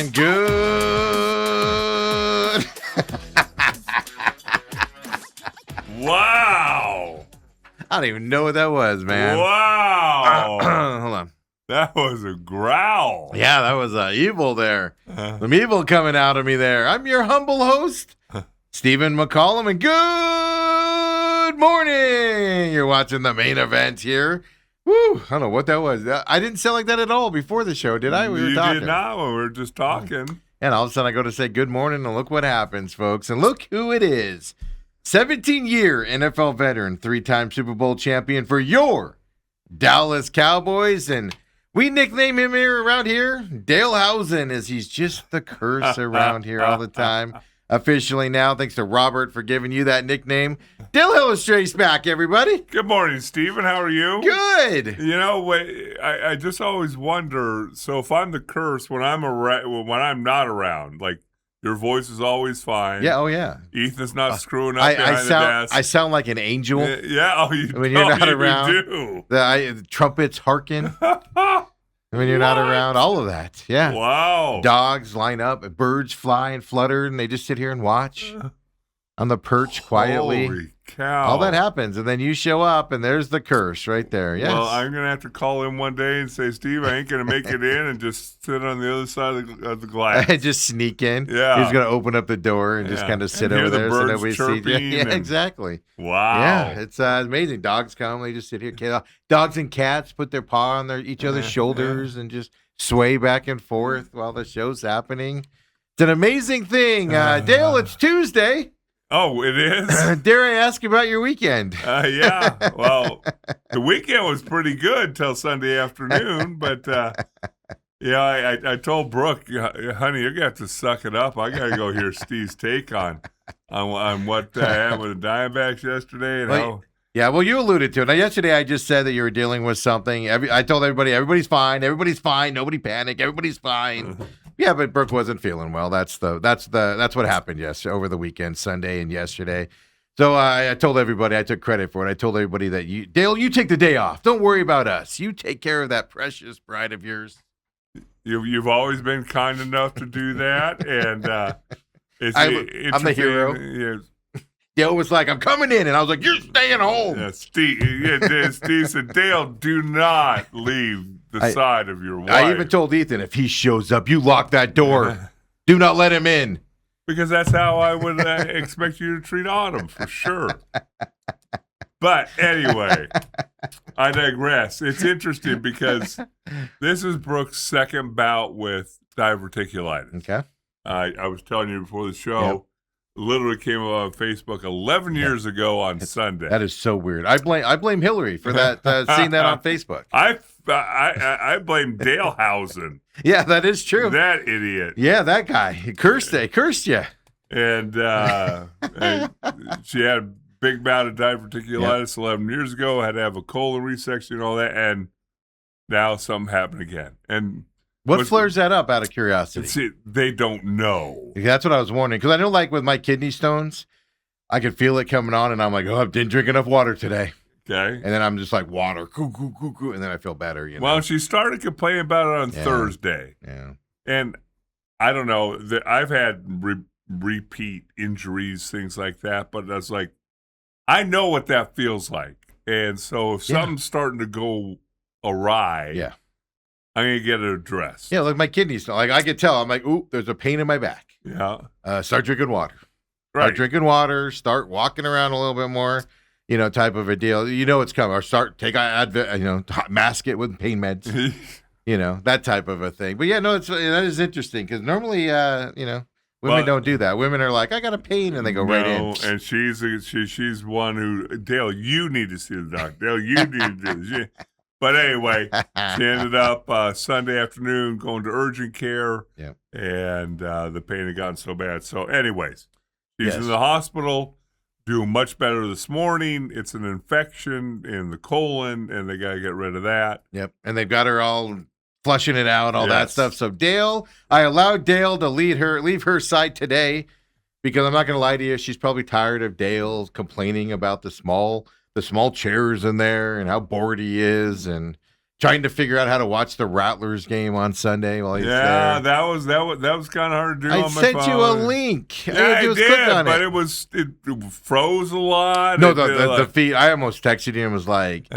And good. Wow. I don't even know what that was, man. Wow. Hold on. That was a growl. Yeah, that was evil there. Some evil coming out of me there. I'm your humble host, Stephen McCollum, and good morning. You're watching the main event here. Woo, I don't know what that was. I didn't sound like that at all before the show, did I? We were talking. You did not when we were just talking. And all of a sudden I go to say good morning, and look what happens, folks. And look who it is. 17-year NFL veteran, 3-time Super Bowl champion for your Dallas Cowboys. And we nickname him here around here Dale Housen, as he's just the curse around here all the time. Officially now, thanks to Robert for giving you that nickname. Dale Illustrates back, everybody. Good morning, Stephen. How are you? Good. You know, I just always wonder. So if I'm the curse when I'm not around, like your voice is always fine. Yeah. Oh yeah. Ethan's not screwing up behind the desk. I sound like an angel. Yeah. Oh, when you're not around. You do. The trumpets hearken. When you're not around, all of that. Yeah. Wow. Dogs line up, birds fly and flutter, and they just sit here and watch on the perch quietly. Holy cow. All that happens, and then you show up, and there's the curse right there. Yes. Well, I'm going to have to call in one day and say, Steve, I ain't going to make it in, and just sit on the other side of the glass. Just sneak in. Yeah. He's going to open up the door and just kind of sit over there so nobody sees you. Yeah, exactly. Wow. Yeah, it's amazing. Dogs come, they just sit here. Dogs and cats put their paw on each other's shoulders and just sway back and forth while the show's happening. It's an amazing thing. Dale, it's Tuesday. Oh, it is? Dare I ask about your weekend? Yeah. Well, the weekend was pretty good till Sunday afternoon, but I told Brooke, honey, you're going to have to suck it up. I got to go hear Steve's take on what happened with the Diamondbacks yesterday and how. Yeah, well, you alluded to it. Now, yesterday I just said that you were dealing with something. I told everybody, everybody's fine. Everybody's fine. Nobody panic. Everybody's fine. Yeah, but Brooke wasn't feeling well. That's what happened over the weekend, Sunday and yesterday. So I told everybody, I took credit for it. I told everybody that Dale, you take the day off. Don't worry about us. You take care of that precious bride of yours. You've always been kind enough to do that, and I'm the hero. Dale was like, I'm coming in, and I was like, you're staying home. Yeah, Steve said, Dale, do not leave the side of your wife. I even told Ethan, if he shows up, you lock that door. Do not let him in. Because that's how I would expect you to treat Autumn, for sure. But anyway, I digress. It's interesting because this is Brooke's second bout with diverticulitis. Okay. I was telling you before the show, literally came up on Facebook 11 years ago on Sunday. That is so weird. I blame Hillary for that. Seeing that on Facebook. I blame Dale Housen. Yeah, that is true. That idiot. Yeah, that guy. He cursed you. And she had a big bout of diverticulitis 11 years ago. Had to have a colon resection and all that. And now something happened again. And what flares that up out of curiosity? See, they don't know. That's what I was wondering. Because I know, like, with my kidney stones, I could feel it coming on, and I'm like, I didn't drink enough water today. Okay. And then I'm just like, water, and then I feel better. Well, she started complaining about it on Thursday. Yeah. And I don't know. I've had repeat injuries, things like that, but that's like, I know what that feels like. And so if something's starting to go awry, I'm going to get it addressed. Yeah, like my kidneys. Like I could tell. I'm like, ooh, there's a pain in my back. Yeah. Start drinking water. Right. Start drinking water. Start walking around a little bit more. Type of a deal. It's coming. Or take Advil, mask it with pain meds. That type of a thing. But yeah, no, that is interesting because normally, women don't do that. Women are like, I got a pain, and they go right in. And she's one who, Dale, you need to see the doctor. Dale, you need to do this. But anyway, she ended up Sunday afternoon going to urgent care, and the pain had gotten so bad. So anyways, she's in the hospital, doing much better this morning. It's an infection in the colon, and they got to get rid of that. Yep, and they've got her all flushing it out, all that stuff. So Dale, I allowed Dale to leave her side today because I'm not going to lie to you, she's probably tired of Dale complaining about the small chairs in there and how bored he is and trying to figure out how to watch the Rattlers game on Sunday while he's there. that was kind of hard to do I on my phone. sent you a link. Yeah, I click did, on but it froze a lot. No, the feed. I almost texted you and was like,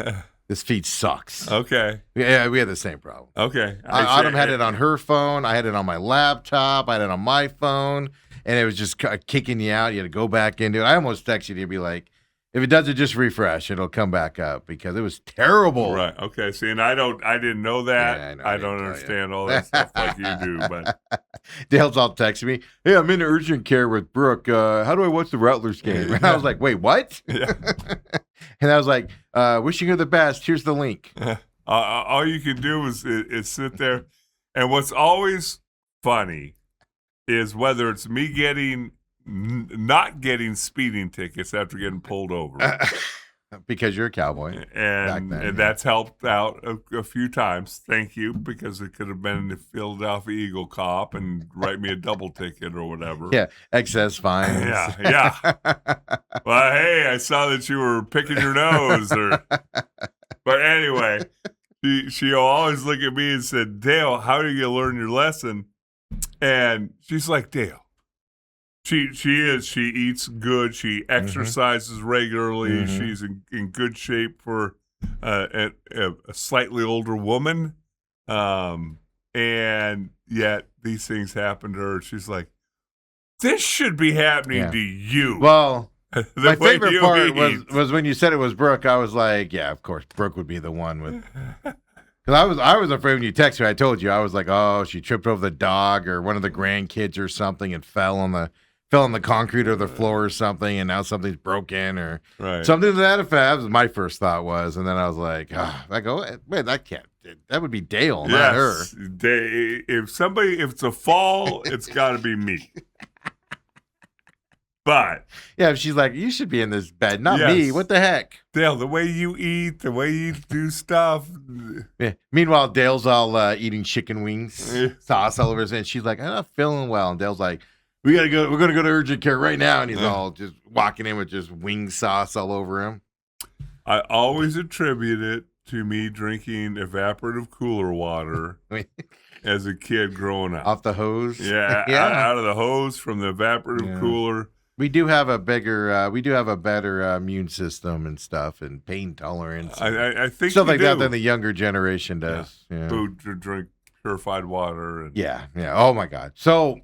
"This feed sucks." Okay. Yeah, we had the same problem. Okay. Autumn had it on her phone. I had it on my laptop. I had it on my phone, and it was just kicking you out. You had to go back into it. I almost texted you to be like, if it doesn't just refresh, it'll come back up because it was terrible. Right. Okay. See, and I didn't know that. Yeah, I don't understand all that stuff like you do. But Dale's all texting me, "Hey, I'm in urgent care with Brooke. How do I watch the Rattlers game?" And I was like, "Wait, what?" Yeah. And I was like, "Wishing her the best. Here's the link." All you can do is sit there, and what's always funny is whether it's me not getting speeding tickets after getting pulled over. Because you're a cowboy. And that's helped out a few times. Thank you, because it could have been the Philadelphia Eagle cop and write me a double ticket or whatever. Yeah, excess fines. Yeah. Well, hey, I saw that you were picking your nose. But anyway, she'll always look at me and said, "Dale, how do you learn your lesson?" And she's like, "Dale, She eats good. She exercises regularly. She's in good shape for a slightly older woman, and yet these things happen to her. She's like, this should be happening to you." Well, my favorite part was when you said it was Brooke. I was like, yeah, of course, Brooke would be the one with. Because I was afraid when you texted me. I told you I was like, oh, she tripped over the dog or one of the grandkids or something and fell on the concrete or the floor or something, and now something's broken or something to that effect. That was my first thought was, and then I was like, wait, that would be Dale, not her. If it's a fall, it's got to be me. But yeah, if she's like, you should be in this bed, not me. What the heck, Dale? The way you eat, the way you do stuff. Yeah. Meanwhile, Dale's all eating chicken wings, sauce all over his head. She's like, I'm not feeling well, and Dale's like, we're gonna go to urgent care right now, and he's all just walking in with just wing sauce all over him. I always attribute it to me drinking evaporative cooler water as a kid growing up. Off the hose? Yeah. Out of the hose from the evaporative cooler. We do have a better immune system and stuff and pain tolerance. I think stuff like that than the younger generation does. Yeah. Food to drink purified water. Yeah. Oh my God. So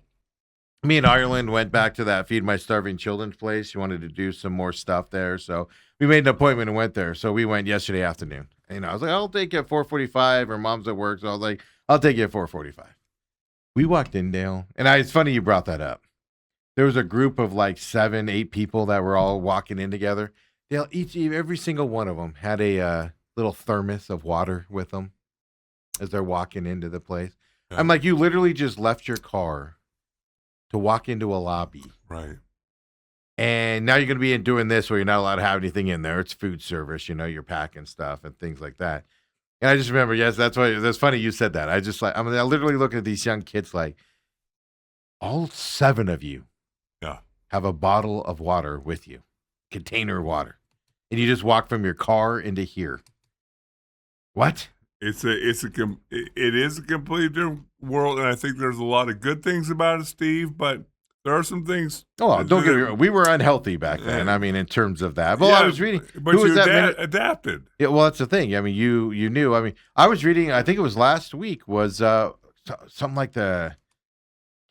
me and Ireland went back to that Feed My Starving Children's place. She wanted to do some more stuff there. So we made an appointment and went there. So we went yesterday afternoon. And I was like, I'll take you at 4:45. Her mom's at work. So I was like, I'll take you at 4:45. We walked in, Dale. And it's funny you brought that up. There was a group of like 7, 8 people that were all walking in together. Dale, every single one of them had a little thermos of water with them as they're walking into the place. I'm like, you literally just left your car to walk into a lobby. Right. And now you're going to be doing this where you're not allowed to have anything in there. It's food service, you're packing stuff and things like that. And I just remember, yes, that's funny you said that. I literally look at these young kids like, all 7 of you have a bottle of water with you, container of water. And you just walk from your car into here. What? It is a completely different world, and I think there's a lot of good things about it, Steve, but there are some things. Oh, don't get me wrong. We were unhealthy back then. I mean, in terms of that. Well, I was reading. But you adapted. Yeah, well, that's the thing. I mean, you knew. I mean, I was reading, I think it was last week, was something like the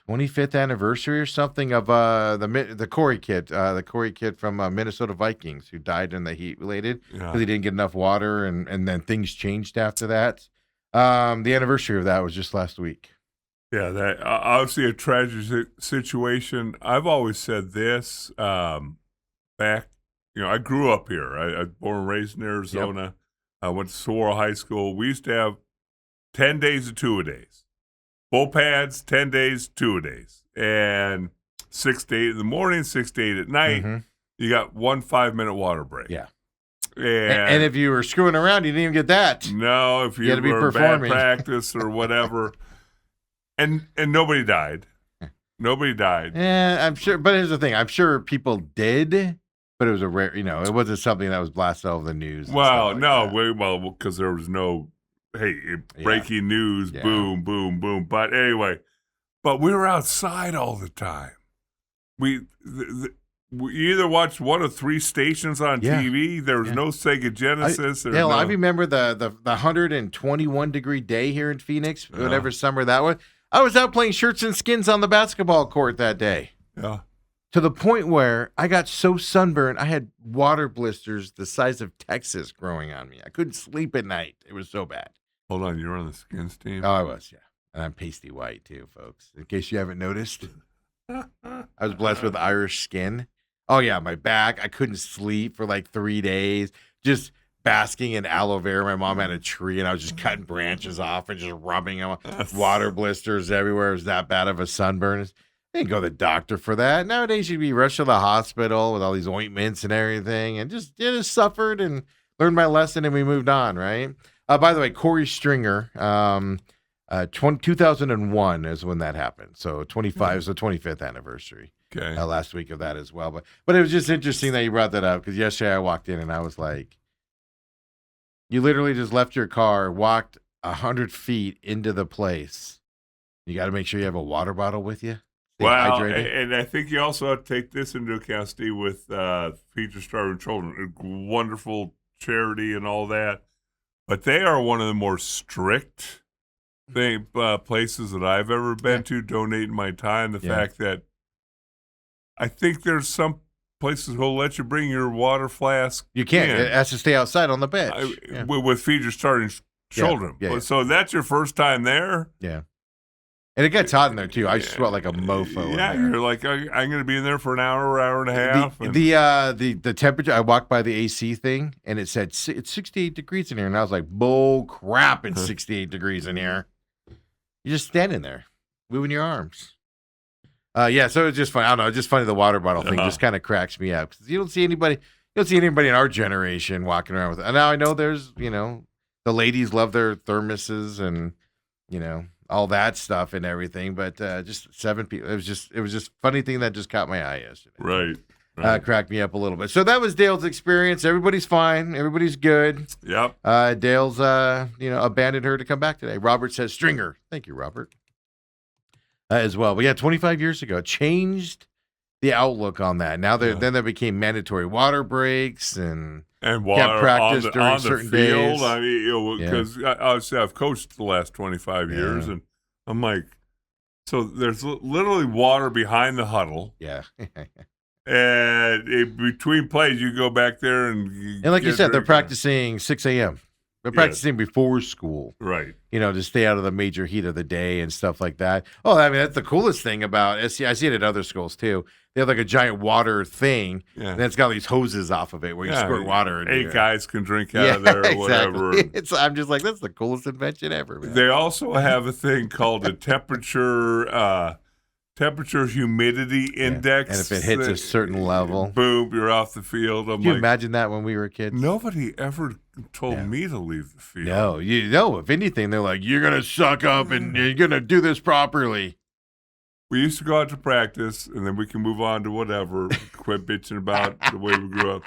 25th anniversary or something of the Corey kid, from Minnesota Vikings who died in the heat related because he didn't get enough water, and then things changed after that. The anniversary of that was just last week. Yeah, that obviously a tragic situation. I've always said this back. I grew up here. I was born and raised in Arizona. Yep. I went to Saguaro High School. We used to have 10 days of two-a-days. Full pads, 10 days, two-a-days. And 6 to 8 in the morning, 6 to 8 at night. Mm-hmm. You got 1 5-minute water break. Yeah. And if you were screwing around, you didn't even get that. No, if you were bad practice or whatever. And nobody died. Nobody died. Yeah, I'm sure. But here's the thing. I'm sure people did, but it was a rare, it wasn't something that was blasted all over the news. Well, no. Because there was no breaking news, boom, boom, boom. But anyway, we were outside all the time. We either watched one of 3 stations on TV. There was no Sega Genesis. I remember the 121-degree day here in Phoenix, whatever summer that was. I was out playing shirts and skins on the basketball court that day. Yeah. To the point where I got so sunburned, I had water blisters the size of Texas growing on me. I couldn't sleep at night. It was so bad. Hold on, you're on the skins team? Oh, I was, yeah. And I'm pasty white too, folks, in case you haven't noticed. I was blessed with Irish skin. Oh, yeah, my back. I couldn't sleep for like 3 days, just basking in aloe vera. My mom had a tree, and I was just cutting branches off and just rubbing them. Water blisters everywhere. It was that bad of a sunburn. I didn't go to the doctor for that. Nowadays, you'd be rushed to the hospital with all these ointments and everything, and just suffered and learned my lesson, and we moved on, right? By the way, Corey Stringer, 2001 is when that happened. So 25 is the 25th anniversary. Okay. Last week of that as well. But it was just interesting that you brought that up, because yesterday I walked in and I was like, you literally just left your car, walked 100 feet into the place. You got to make sure you have a water bottle with you. Well, and I think you also have to take this into account, Steve, with Feed Starving Children, a wonderful charity and all that. But they are one of the more strict places that I've ever been to, donating my time. The fact that I think there's some places who'll let you bring your water flask. You can't. It has to stay outside on the bench. With Feed Your Starving Children. Yeah. So that's your first time there? Yeah. And it gets hot in there, too. I sweat like a mofo. Yeah, you're like, I'm going to be in there for an hour and a half. The temperature, I walked by the AC thing, and it said it's 68 degrees in here. And I was like, bull crap, it's 68 degrees in here. You're just standing there, moving your arms. So it's just funny. I don't know. It's just funny. The water bottle thing just kind of cracks me up, because you don't see anybody in our generation walking around with it. And now I know there's, the ladies love their thermoses and, all that stuff and everything. But just 7 people. It was just funny thing that just caught my eye yesterday. Right. Cracked me up a little bit. So that was Dale's experience. Everybody's fine. Everybody's good. Yep. Dale's, abandoned her to come back today. Robert says Stringer. Thank you, Robert. As well. But 25 years ago, changed the outlook on that. Now then there became mandatory water breaks and water practice on during the certain field. days. I mean, because obviously I've coached the last 25 years, and I'm like, so there's literally water behind the huddle. Yeah. And between plays, you go back there and like you said, they're practicing 6 a.m. They're practicing before school. Right. To stay out of the major heat of the day and stuff like that. Oh, I mean, that's the coolest thing about SC. I see it at other schools, too. They have like a giant water thing, and it's got these hoses off of it where you squirt water in. 8 guys can drink out of there or whatever. I'm just like, that's the coolest invention ever, man. They also have a thing called a temperature humidity index. And if it hits a certain level, boom, you're off the field. Can you imagine that when we were kids? Nobody ever told me to leave the field. No, if anything, they're like, you're going to suck up and you're going to do this properly. We used to go out to practice, and then we can move on to whatever. Quit bitching about the way we grew up.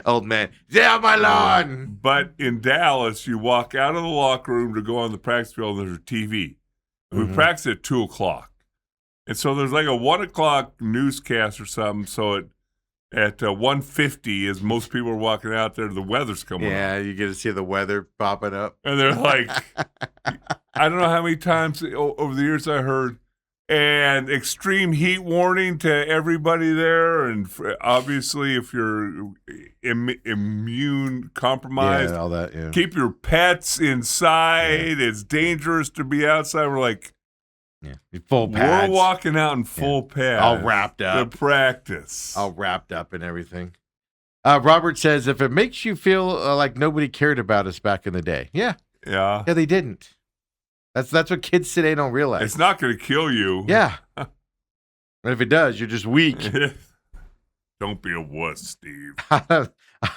Old man, stay on my lawn. But in Dallas, you walk out of the locker room to go on the practice field, and there's a TV. We practice at 2 o'clock. And so there's like a 1 o'clock newscast or something. So at 1:50, as most people are walking out there, the weather's coming up. Yeah, you get to see the weather popping up. And they're like, I don't know how many times over the years I heard, and extreme heat warning to everybody there. And obviously, if you're immune compromised, all that, keep your pets inside. It's dangerous to be outside. We're like, full pads. We're walking out in full pads. All wrapped up. To practice. All wrapped up and everything. Robert says, if it makes you feel like nobody cared about us back in the day. Yeah, they didn't. That's what kids today don't realize. It's not going to kill you. Yeah. And if it does, you're just weak. Don't be a wuss, Steve.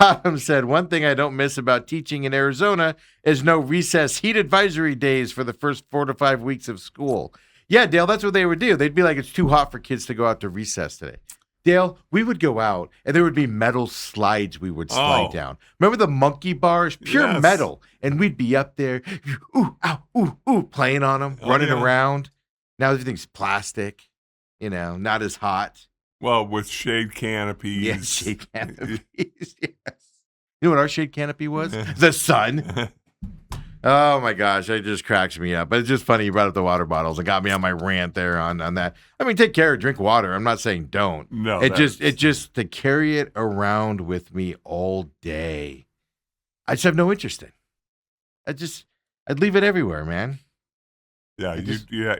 Adam said, one thing I don't miss about teaching in Arizona is no recess heat advisory days for the first 4 to 5 weeks of school. Yeah, Dale, that's what they would do. They'd be like, it's too hot for kids to go out to recess today. Dale, we would go out and there would be metal slides we would slide down. Remember the monkey bars? Pure metal. And we'd be up there, ooh, ow, ooh, ooh, playing on them, running around. Now everything's plastic, not as hot. Well, with shade canopies. Yeah, shade canopies, yes. You know what our shade canopy was? The sun. Oh, my gosh. It just cracks me up. But it's just funny you brought up the water bottles. It got me on my rant there on that. I mean, take care, drink water. I'm not saying don't. No. It just to carry it around with me all day. I just have no interest in. I'd leave it everywhere, man. Yeah,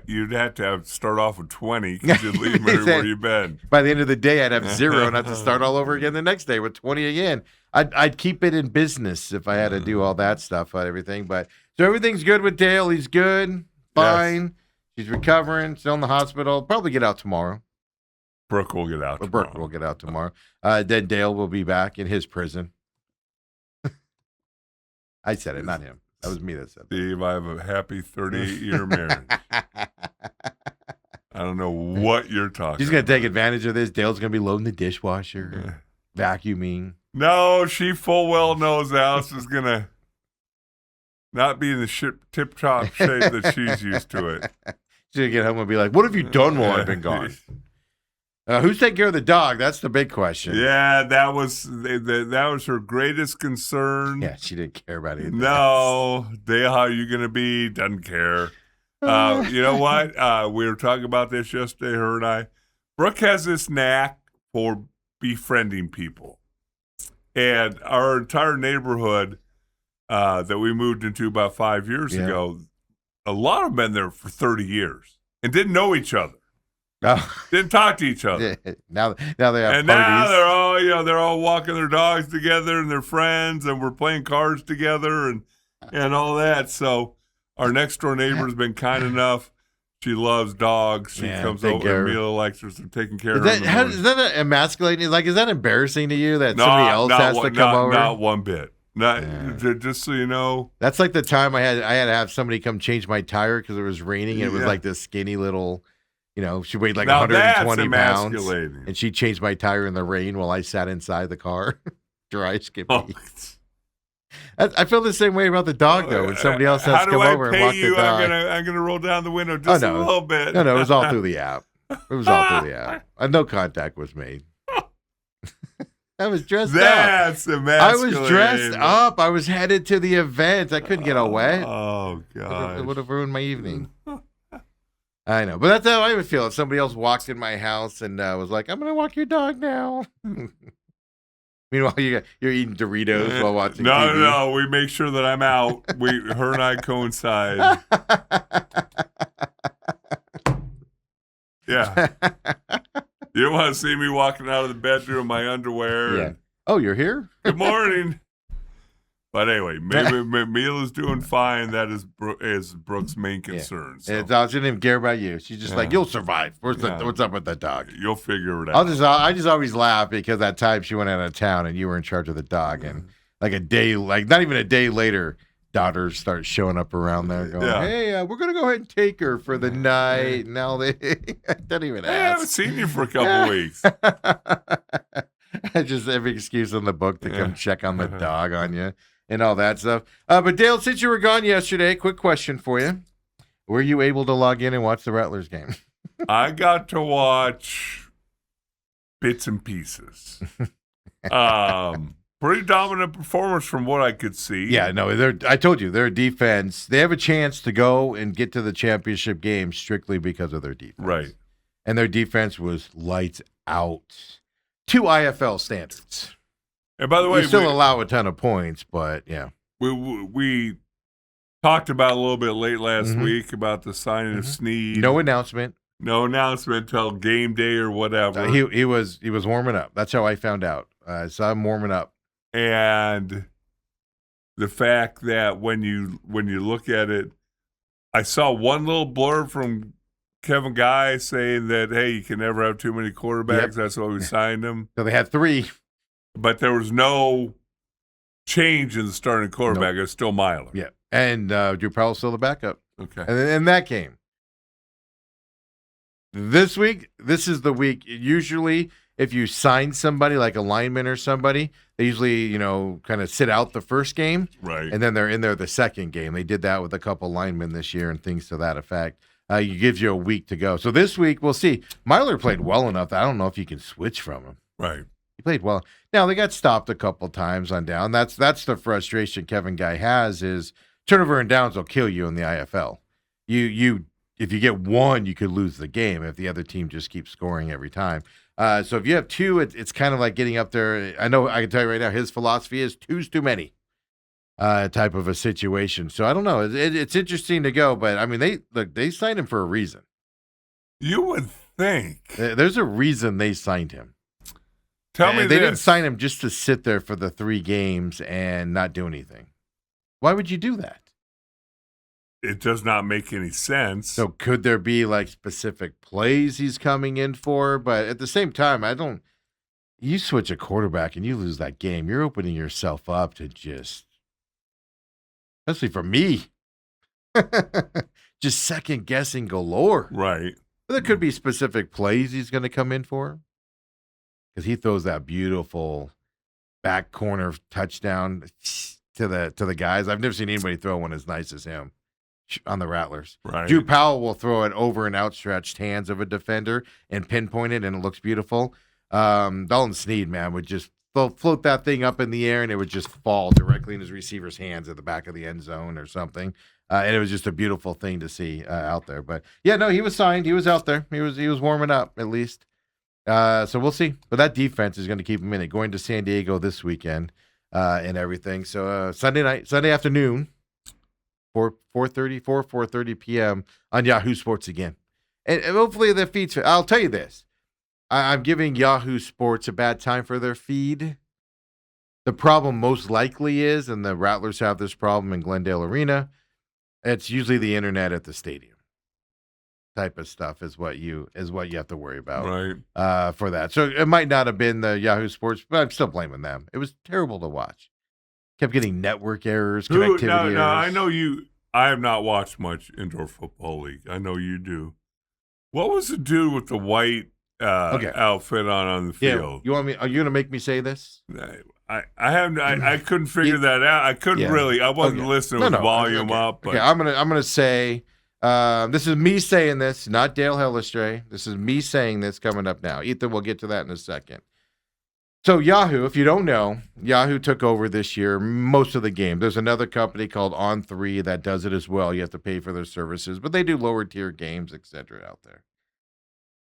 you'd have to start off with 20 because you'd leave them everywhere you've been. By the end of the day, I'd have 0 and have to start all over again the next day with 20 again. I'd keep it in business if I had to do all that stuff and everything. But so everything's good with Dale. He's good, fine. Yes. She's recovering, still in the hospital. Probably get out tomorrow. Brooke will get out. Brooke will get out tomorrow. Then Dale will be back in his prison. I said it, not him. That was me that said that. Steve, I have a happy 38-year marriage. I don't know what you're talking about. She's going to take advantage of this. Dale's going to be loading the dishwasher, vacuuming. No, she full well knows the house is going to not be in the tip-top shape that she's used to it. She's going to get home and be like, what have you done while I've been gone? Who's taking care of the dog? That's the big question. Yeah, that was her greatest concern. Yeah, she didn't care about anything. No, Dale, how are you going to be? Doesn't care. You know what? We were talking about this yesterday, her and I. Brooke has this knack for befriending people. And our entire neighborhood that we moved into about 5 years ago, a lot of them been there for 30 years and didn't know each other. Oh. Didn't talk to each other. Now they have and parties. Now they're all walking their dogs together and they're friends and we're playing cards together and all that. So our next door neighbor's been kind enough. She loves dogs. She comes over. Mila likes her, so taking care of her. Is that emasculating? Like, is that embarrassing to you that somebody else has to come over? Not one bit. Just so you know. That's like the time I had to have somebody come change my tire because it was raining and it was like this skinny little. She weighed like 120 pounds, and she changed my tire in the rain while I sat inside the car, dry skippy. I feel the same way about the dog, though. When somebody else has to come over and walk the dog, I'm gonna roll down the window just a little bit. No, it was all through the app. No contact was made. I was dressed up. That's emasculating. I was dressed up. I was headed to the event. I couldn't get away. Oh, God. It would have ruined my evening. I know, but that's how I would feel if somebody else walked in my house and was like, "I'm going to walk your dog now." Meanwhile, you're eating Doritos while watching TV. No, we make sure that I'm out. Her and I coincide. Yeah. You don't want to see me walking out of the bedroom in my underwear. Yeah. Oh, you're here? Good morning. But anyway, maybe Mila's doing fine. That is Brooke's main concern. Yeah. So. She didn't even care about you. She's just like, you'll survive. What's up with that dog? You'll figure it out. I just always laugh because that time she went out of town and you were in charge of the dog, and not even a day later, daughters start showing up around there going, hey, we're going to go ahead and take her for the night. Now they don't even ask. I haven't seen you for a couple weeks. Just every excuse in the book to come check on the dog on you. And all that stuff. But Dale, since you were gone yesterday, quick question for you. Were you able to log in and watch the Rattlers game? I got to watch bits and pieces. Pretty dominant performance from what I could see. Yeah, no, I told you, their defense, they have a chance to go and get to the championship game strictly because of their defense. Right. And their defense was lights out to IFL standards. And by the way, we still allow a ton of points, but yeah. We talked about a little bit late last week about the signing of Snead. No announcement until game day or whatever. He was warming up. That's how I found out. I saw him warming up. And the fact that when you look at it, I saw one little blurb from Kevin Guy saying that, hey, you can never have too many quarterbacks. Yep. That's why we signed him. So they had 3. But there was no change in the starting quarterback. Nope. It's still Myler. Yeah. And Drew Powell's still the backup. Okay. And in that game. This week, this is the week. Usually if you sign somebody like a lineman or somebody, they usually, kind of sit out the first game. Right. And then they're in there the second game. They did that with a couple linemen this year and things to that effect. It gives you a week to go. So this week, we'll see. Myler played well enough that I don't know if you can switch from him. Right. He played well. Now, they got stopped a couple times on down. That's the frustration Kevin Guy has is turnover and downs will kill you in the IFL. If you get one, you could lose the game if the other team just keeps scoring every time. So if you have two, it's kind of like getting up there. I know I can tell you right now, his philosophy is two's too many. Type of a situation. So I don't know. It's interesting to go, but I mean, they signed him for a reason. You would think. There's a reason they signed him. Tell me they this. didn't sign him just to sit there for the 3 games and not do anything. Why would you do that? It does not make any sense. So could there be like specific plays he's coming in for? But at the same time, you switch a quarterback and you lose that game, you're opening yourself up to just, especially for me, just second guessing galore. Right. But there could be specific plays he's going to come in for because he throws that beautiful back corner touchdown to the guys. I've never seen anybody throw one as nice as him on the Rattlers. Right. Drew Powell will throw it over an outstretched hands of a defender and pinpoint it, and it looks beautiful. Dalton Sneed, man, would just float that thing up in the air, and it would just fall directly in his receiver's hands at the back of the end zone or something. And it was just a beautiful thing to see out there. But yeah, no, he was signed. He was out there. He was warming up at least. So we'll see. But that defense is going to keep him in it. Going to San Diego this weekend and everything. So Sunday afternoon, 4:30 p.m. on Yahoo Sports again. And hopefully the feeds. I'll tell you this. I'm giving Yahoo Sports a bad time for their feed. The problem most likely is, and the Rattlers have this problem in Glendale Arena, it's usually the internet at the stadium. Type of stuff is what you have to worry about, right? For that. So it might not have been the Yahoo Sports, but I'm still blaming them. It was terrible to watch. Kept getting network errors, connectivity errors. No, I know you. I have not watched much indoor football league. I know you do. What was the dude with the white outfit on the field? You want me? Are you gonna make me say this? I couldn't figure that out. I couldn't really. I wasn't listening with volume up. But. Okay, I'm gonna say. This is me saying this, not Dale Hellestray. This is me saying this coming up now. Ethan, we'll get to that in a second. So Yahoo, if you don't know, Yahoo took over this year most of the game. There's another company called On3 that does it as well. You have to pay for their services, but they do lower tier games, etc. out there.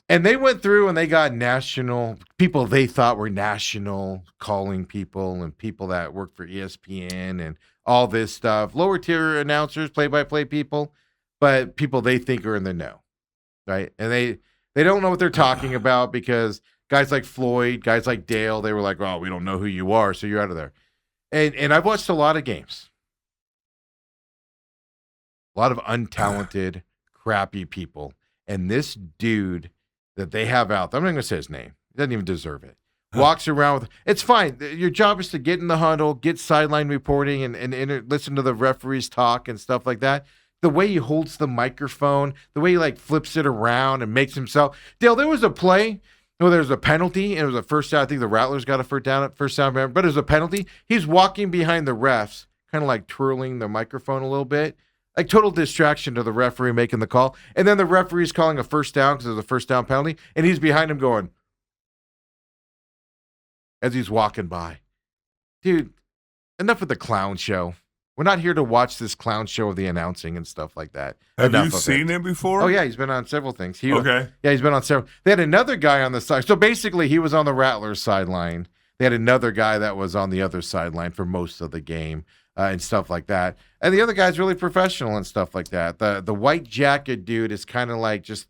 And they went through and they got national people they thought were national calling people and people that work for ESPN and all this stuff. Lower tier announcers, play-by-play people, but people they think are in the know, right? And they don't know what they're talking about because guys like Floyd, guys like Dale, they were like, oh, we don't know who you are, so you're out of there. And I've watched a lot of games. A lot of untalented, crappy people. And this dude that they have out there, I'm not going to say his name. He doesn't even deserve it. Walks around with, it's fine. Your job is to get in the huddle, get sideline reporting, and listen to the referees talk and stuff like that. The way he holds the microphone, the way he like flips it around and makes himself. Dale, there was a play where there was a penalty, and it was a first down. I think the Rattlers got a first down, but it was a penalty. He's walking behind the refs, kind of like twirling the microphone a little bit. Like total distraction to the referee making the call. And then the referee's calling a first down because there's a first down penalty. And he's behind him going, as he's walking by. Dude, enough of the clown show. We're not here to watch this clown show of the announcing and stuff like that. Have you seen him before? Oh, yeah, he's been on several things. Okay. Yeah, he's been on several. They had another guy on the side. So basically, he was on the Rattlers sideline. They had another guy that was on the other sideline for most of the game. And stuff like that. And the other guy's really professional and stuff like that. The white jacket dude is kind of like just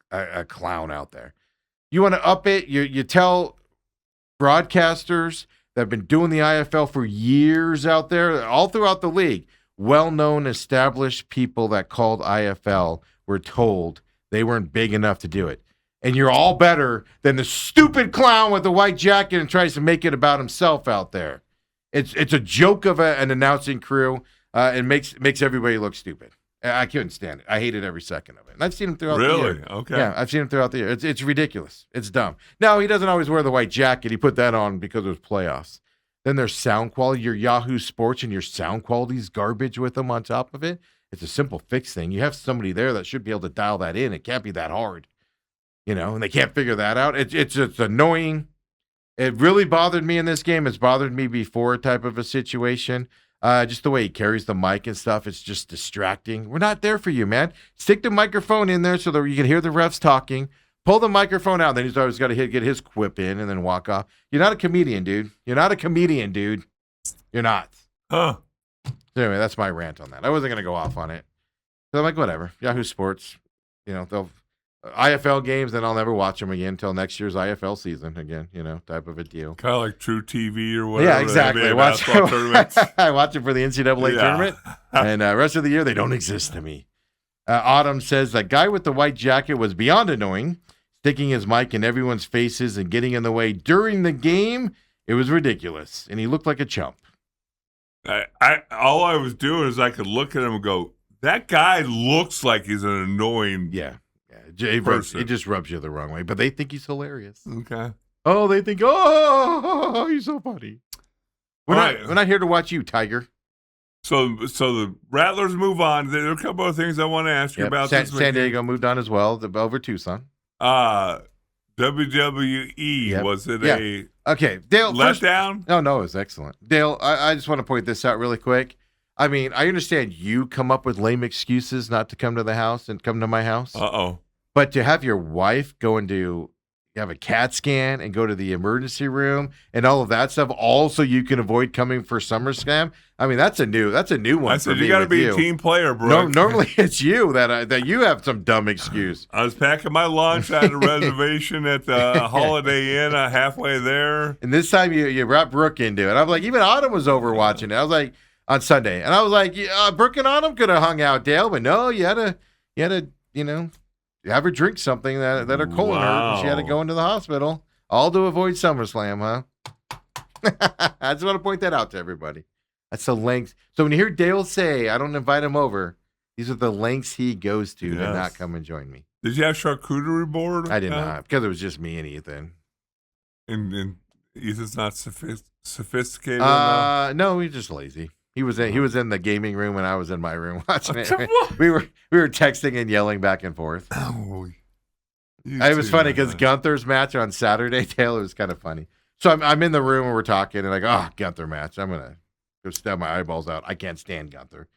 a clown out there. You want to up it, you tell broadcasters that have been doing the IFL for years out there, all throughout the league, well-known, established people that called IFL were told they weren't big enough to do it. And you're all better than the stupid clown with the white jacket and tries to make it about himself out there. It's a joke of an announcing crew and makes everybody look stupid. I couldn't stand it. I hated every second of it. And I've seen him throughout the Really? year. Okay. Yeah, I've seen him throughout the year. It's ridiculous. It's dumb. Now, he doesn't always wear the white jacket. He put that on because it was playoffs. Then there's sound quality. Your Yahoo Sports and your sound quality's garbage with them on top of it. It's a simple fix thing. You have somebody there that should be able to dial that in. It can't be that hard, and they can't figure that out. It's annoying. It really bothered me in this game. It's bothered me before type of a situation. Just the way he carries the mic and stuff. It's just distracting. We're not there for you, man. Stick the microphone in there so that you can hear the refs talking. Pull the microphone out. Then he's always got to get his quip in and then walk off. You're not a comedian, dude. You're not a comedian, dude. You're not. Huh. So anyway, that's my rant on that. I wasn't going to go off on it. So I'm like, whatever. Yahoo Sports, they'll IFL games, then I'll never watch them again until next year's IFL season again, type of a deal. Kind of like True TV or whatever. Yeah, exactly. I watch it for the NCAA tournament, and rest of the year, they don't exist to me. Autumn says, that guy with the white jacket was beyond annoying, sticking his mic in everyone's faces and getting in the way during the game. It was ridiculous, and he looked like a chump. All I was doing is I could look at him and go, that guy looks like he's an annoying person. It just rubs you the wrong way, but they think he's hilarious. Okay. Oh, they think, he's so funny. We're not here to watch you, Tiger. So the Rattlers move on. There are a couple of things I want to ask you about. San Diego moved on as well, over Tucson. WWE, was it a Dale, letdown? No, it was excellent. Dale, I just want to point this out really quick. I mean, I understand you come up with lame excuses not to come to the house and come to my house. Uh-oh. But to have your wife go into have a CAT scan and go to the emergency room and all of that stuff, all so you can avoid coming for SummerSlam. I mean, that's a new one. I said you got to be a team player, bro. Normally it's you that you have some dumb excuse. I was packing my lunch. I had a reservation at the Holiday Inn halfway there, and this time you brought Brooke into it. I'm like, even Autumn was over watching it. I was like, on Sunday, and I was like, Brooke and Autumn could have hung out, Dale, but no, you had to have her drink something that her colon hurt, and she had to go into the hospital, all to avoid SummerSlam, huh? I just want to point that out to everybody. That's the length. So when you hear Dale say, I don't invite him over, these are the lengths he goes to not come and join me. Did you have charcuterie board? I did not, because it was just me and Ethan. And Ethan's not sophisticated enough? No, he's just lazy. He was in the gaming room and I was in my room watching it. We were texting and yelling back and forth. Oh, it was funny because Gunther's match on Saturday, Taylor, was kind of funny. So I'm in the room and we're talking and Gunther match. I'm gonna go stab my eyeballs out. I can't stand Gunther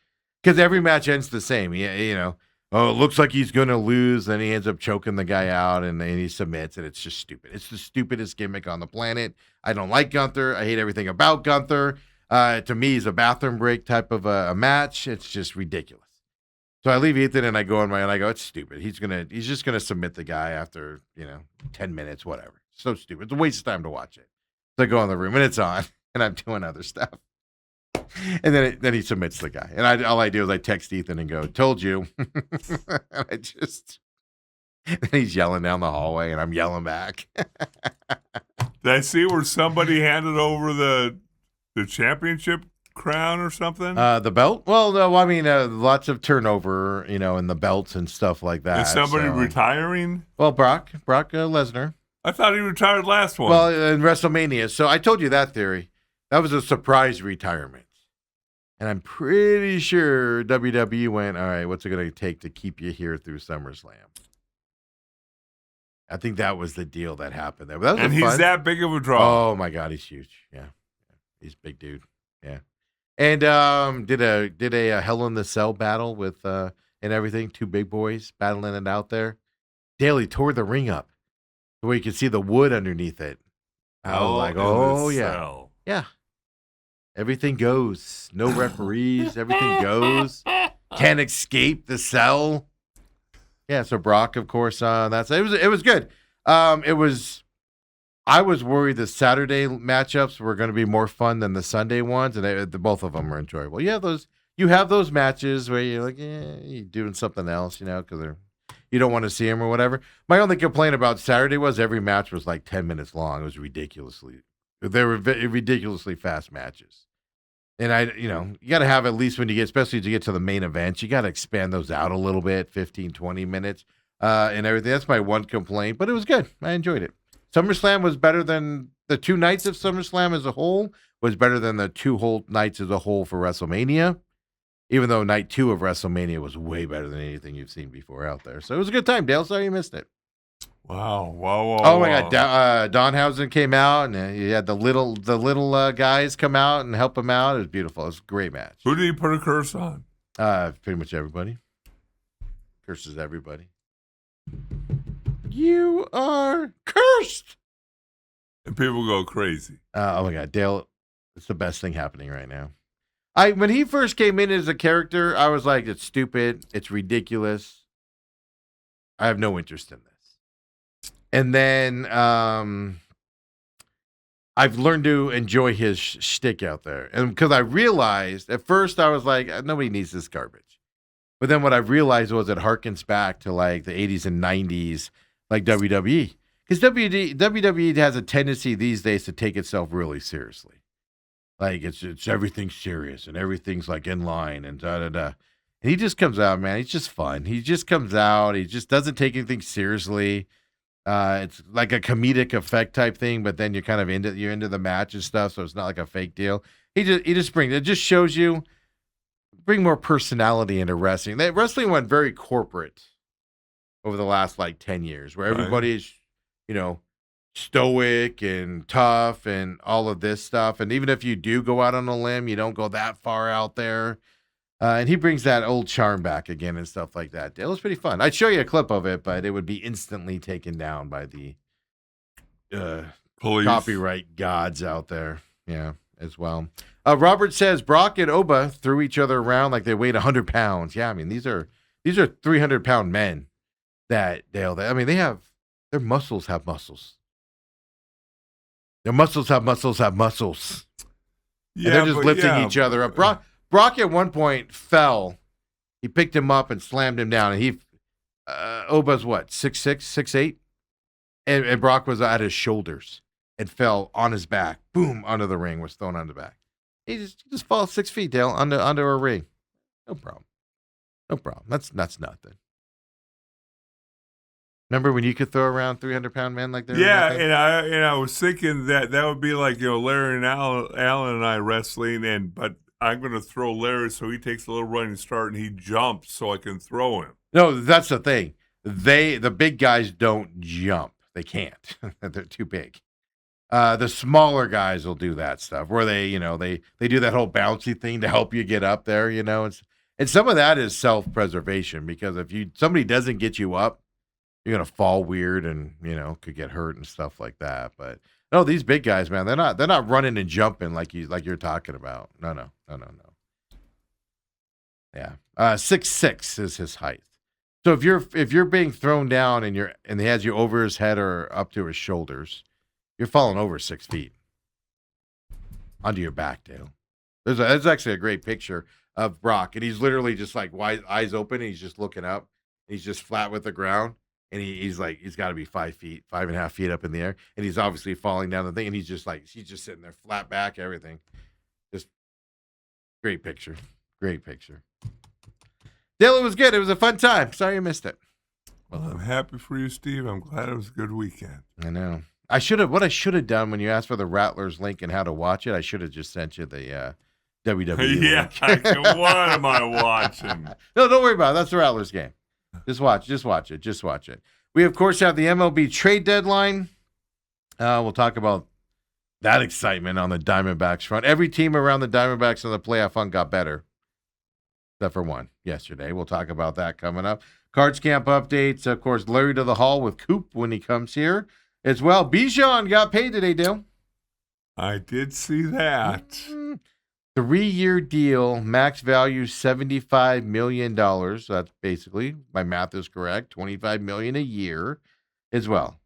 because every match ends the same. It looks like he's gonna lose, then he ends up choking the guy out and then he submits, and it's just stupid. It's the stupidest gimmick on the planet. I don't like Gunther. I hate everything about Gunther. To me, he's a bathroom break type of a match. It's just ridiculous. So I leave Ethan and I go and I go, it's stupid. He's just gonna submit the guy after 10 minutes, whatever. So stupid. It's a waste of time to watch it. So I go in the room and it's on, and I'm doing other stuff. And then he submits the guy, and all I do is I text Ethan and go, "Told you." And he's yelling down the hallway, and I'm yelling back. Did I see where somebody handed over the championship crown or something? The belt? Well, no, I mean, lots of turnover, in the belts and stuff like that. Is somebody retiring? Well, Brock Lesnar. I thought he retired last one. Well, in WrestleMania. So I told you that theory. That was a surprise retirement. And I'm pretty sure WWE went, all right, what's it going to take to keep you here through SummerSlam? I think that was the deal that happened there. But that was he's that big of a draw. Oh, my God, he's huge. Yeah. He's a big dude. Yeah. And did a Hell in the Cell battle with and everything. Two big boys battling it out there. Daly tore the ring up where you could see the wood underneath it. I was like, oh, yeah. Cell. Yeah. Everything goes. No referees. Everything goes. Can't escape the cell. Yeah, so Brock, of course, it was good. I was worried the Saturday matchups were going to be more fun than the Sunday ones, and both of them were enjoyable. You have those matches where you're like, you're doing something else, because you don't want to see them or whatever. My only complaint about Saturday was every match was like 10 minutes long. It was ridiculously fast matches. And you got to have at least when you get, especially to get to the main events, you got to expand those out a little bit, 15, 20 minutes and everything. That's my one complaint, but it was good. I enjoyed it. SummerSlam was better than the 2 nights of SummerSlam as a whole, was better than the 2 whole nights as a whole for WrestleMania, even though night 2 of WrestleMania was way better than anything you've seen before out there. So it was a good time, Dale. Sorry you missed it. Wow. Oh my God, Donhausen came out, and you had the little guys come out and help him out. It was beautiful. It was a great match. Who did he put a curse on? Pretty much everybody. Curses everybody. You are cursed. And people go crazy. Oh my God, Dale, it's the best thing happening right now. When he first came in as a character, I was like, it's stupid, it's ridiculous. I have no interest in this. And then I've learned to enjoy his shtick out there. And because I realized, at first I was like, nobody needs this garbage. But then what I realized was it harkens back to like the 80s and 90s, like WWE. Because WWE has a tendency these days to take itself really seriously. Like it's everything serious and everything's like in line and da-da-da. And he just comes out, man. He's just fun. He just comes out. He just doesn't take anything seriously. It's like a comedic effect type thing, but then you're kind of into the match and stuff, so it's not like a fake deal. He just shows you bring more personality into wrestling. Wrestling went very corporate over the last like 10 years, where everybody's stoic and tough and all of this stuff. And even if you do go out on a limb, you don't go that far out there. And he brings that old charm back again and stuff like that. It was pretty fun. I'd show you a clip of it, but it would be instantly taken down by the police copyright gods out there. Yeah, as well. Robert says Brock and Oba threw each other around like they weighed 100 pounds. Yeah, I mean, these are 300-pound men that, Dale, their muscles have muscles. Their muscles have muscles have muscles. Yeah, and they're just lifting each other up. Brock at one point fell. He picked him up and slammed him down. And Oba's what, 6'6", 6'8"? And Brock was at his shoulders and fell on his back. Boom, under the ring, was thrown on the back. He just falls 6 feet, Dale, under a ring. No problem. That's nothing. Remember when you could throw around 300-pound men like that? Yeah, and I was thinking that would be like Larry and Alan and I wrestling, but I'm going to throw Larry so he takes a little running start and he jumps so I can throw him. No, that's the thing. The big guys don't jump. They can't. They're too big. The smaller guys will do that stuff where they do that whole bouncy thing to help you get up there, and some of that is self-preservation, because if somebody doesn't get you up, you're going to fall weird and, could get hurt and stuff like that. But no, these big guys, man, they're not running and jumping like you're talking about. No. Yeah. 6'6" is his height. So if you're being thrown down and he has you over his head or up to his shoulders, you're falling over 6 feet onto your back, Dale. There's actually a great picture of Brock, and he's literally just like wide eyes open, and he's just looking up. He's just flat with the ground. And he's got to be 5 feet, 5.5 feet up in the air. And he's obviously falling down the thing. And he's just sitting there flat back, everything. Just great picture. Great picture. Dale, it was good. It was a fun time. Sorry you missed it. Well, I'm happy for you, Steve. I'm glad it was a good weekend. I know. What I should have done when you asked for the Rattlers link and how to watch it, I should have just sent you the WWE link. Yeah, what am I watching? No, don't worry about it. That's the Rattlers game. Just watch it. We, of course, have the MLB trade deadline. We'll talk about that excitement on the Diamondbacks front. Every team around the Diamondbacks in the playoff hunt got better, except for one yesterday. We'll talk about that coming up. Cards Camp updates. Of course, Larry to the Hall with Coop when he comes here as well. Bijan got paid today, Dale. I did see that. 3-year deal, max value $75 million. That's basically, my math is correct, $25 million a year as well.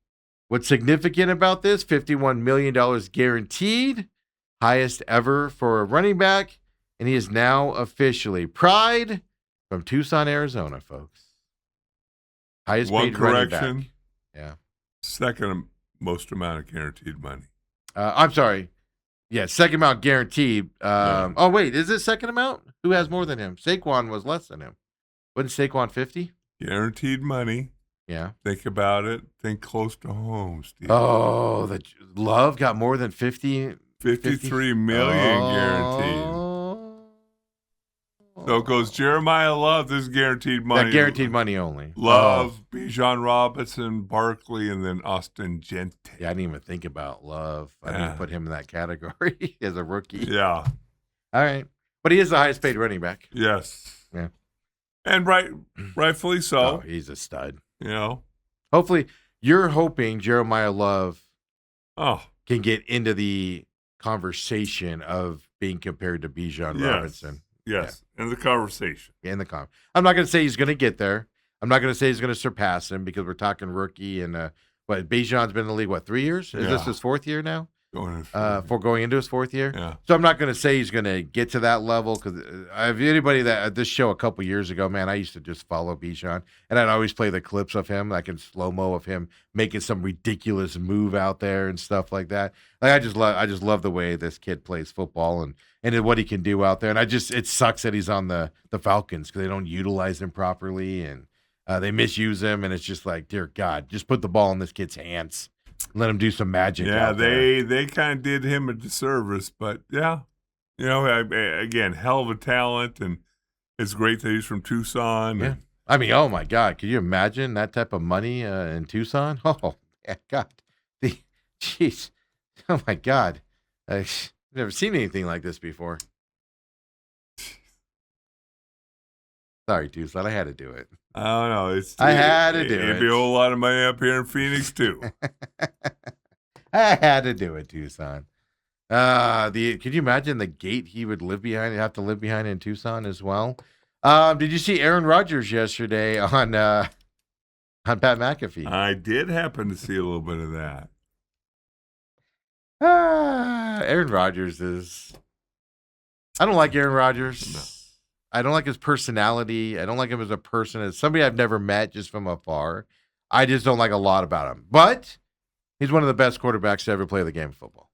What's significant about this? $51 million guaranteed, highest ever for a running back, and he is now officially Pride from Tucson, Arizona, folks. Highest paid running back. Yeah. Second most amount of guaranteed money. I'm sorry. Yeah, second amount guaranteed. Oh, wait, is it second amount? Who has more than him? Saquon was less than him. Wasn't Saquon 50? Guaranteed money. Yeah. Think about it. Think close to home, Steve. Oh, the Love got more than 50? 53 million guaranteed. So it goes Jeremiah Love. This is guaranteed money. That guaranteed money only. Love, Bijan Robinson, Barkley, and then Austin Gente. Yeah, I didn't even think about Love. I didn't put him in that category as a rookie. Yeah. All right. But he is the highest paid running back. Yes. Yeah. And rightfully so. Oh, he's a stud. You know. Hopefully, you're hoping Jeremiah Love can get into the conversation of being compared to Bijan Robinson. Yes, in the conversation. In the conversation. I'm not going to say he's going to get there. I'm not going to say he's going to surpass him because we're talking rookie. And Bijan's been in the league, 3 years? Is this his fourth year now? Going into his fourth year? Yeah. So I'm not going to say he's going to get to that level because anybody that at this show a couple years ago, man, I used to just follow Bijan. And I'd always play the clips of him, like in slow-mo of him making some ridiculous move out there and stuff like that. Like I just love the way this kid plays football and what he can do out there. And it sucks that he's on the Falcons because they don't utilize him properly and they misuse him. And it's just like, dear God, just put the ball in this kid's hands. Let him do some magic. Yeah, they kind of did him a disservice, but yeah, again, hell of a talent, and it's great that he's from Tucson. Yeah, I mean, oh my God, could you imagine that type of money in Tucson? Oh, yeah, God, jeez, oh my God, I've never seen anything like this before. Sorry, Tucson, I had to do it. I don't know. I had to do it. It'd be a whole lot of money up here in Phoenix, too. I had to do it, Tucson. Could you imagine the gate he would have to live behind in Tucson as well? Did you see Aaron Rodgers yesterday on Pat McAfee? I did happen to see a little bit of that. Aaron Rodgers is... I don't like Aaron Rodgers. No. I don't like his personality. I don't like him as a person. As somebody I've never met just from afar, I just don't like a lot about him. But he's one of the best quarterbacks to ever play the game of football.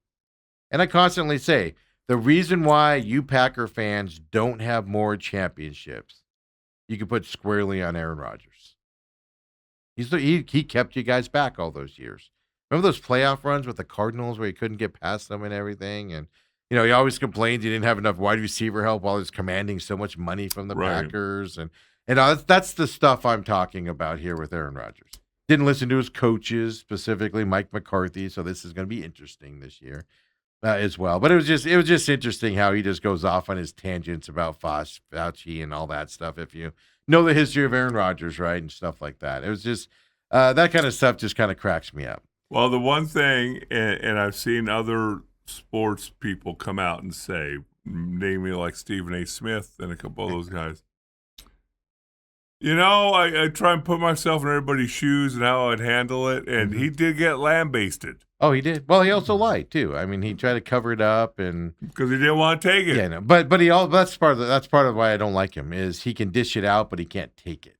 And I constantly say, the reason why you Packer fans don't have more championships, you can put squarely on Aaron Rodgers. He kept you guys back all those years. Remember those playoff runs with the Cardinals where he couldn't get past them and everything? And he always complained he didn't have enough wide receiver help while he was commanding so much money from the Packers. And that's the stuff I'm talking about here with Aaron Rodgers. Didn't listen to his coaches, specifically Mike McCarthy, so this is going to be interesting this year as well. But it was just interesting how he just goes off on his tangents about Fauci and all that stuff. If you know the history of Aaron Rodgers, right, and stuff like that. It was just that kind of stuff just kind of cracks me up. Well, the one thing, and I've seen other sports people come out and say, namely like Stephen A. Smith and a couple of those guys, I try and put myself in everybody's shoes and how I'd handle it, and he did get lambasted. Oh, he did? Well, he also lied too. I mean, he tried to cover it up and because he didn't want to take it. Yeah, no, but that's part of why I don't like him is he can dish it out, but he can't take it.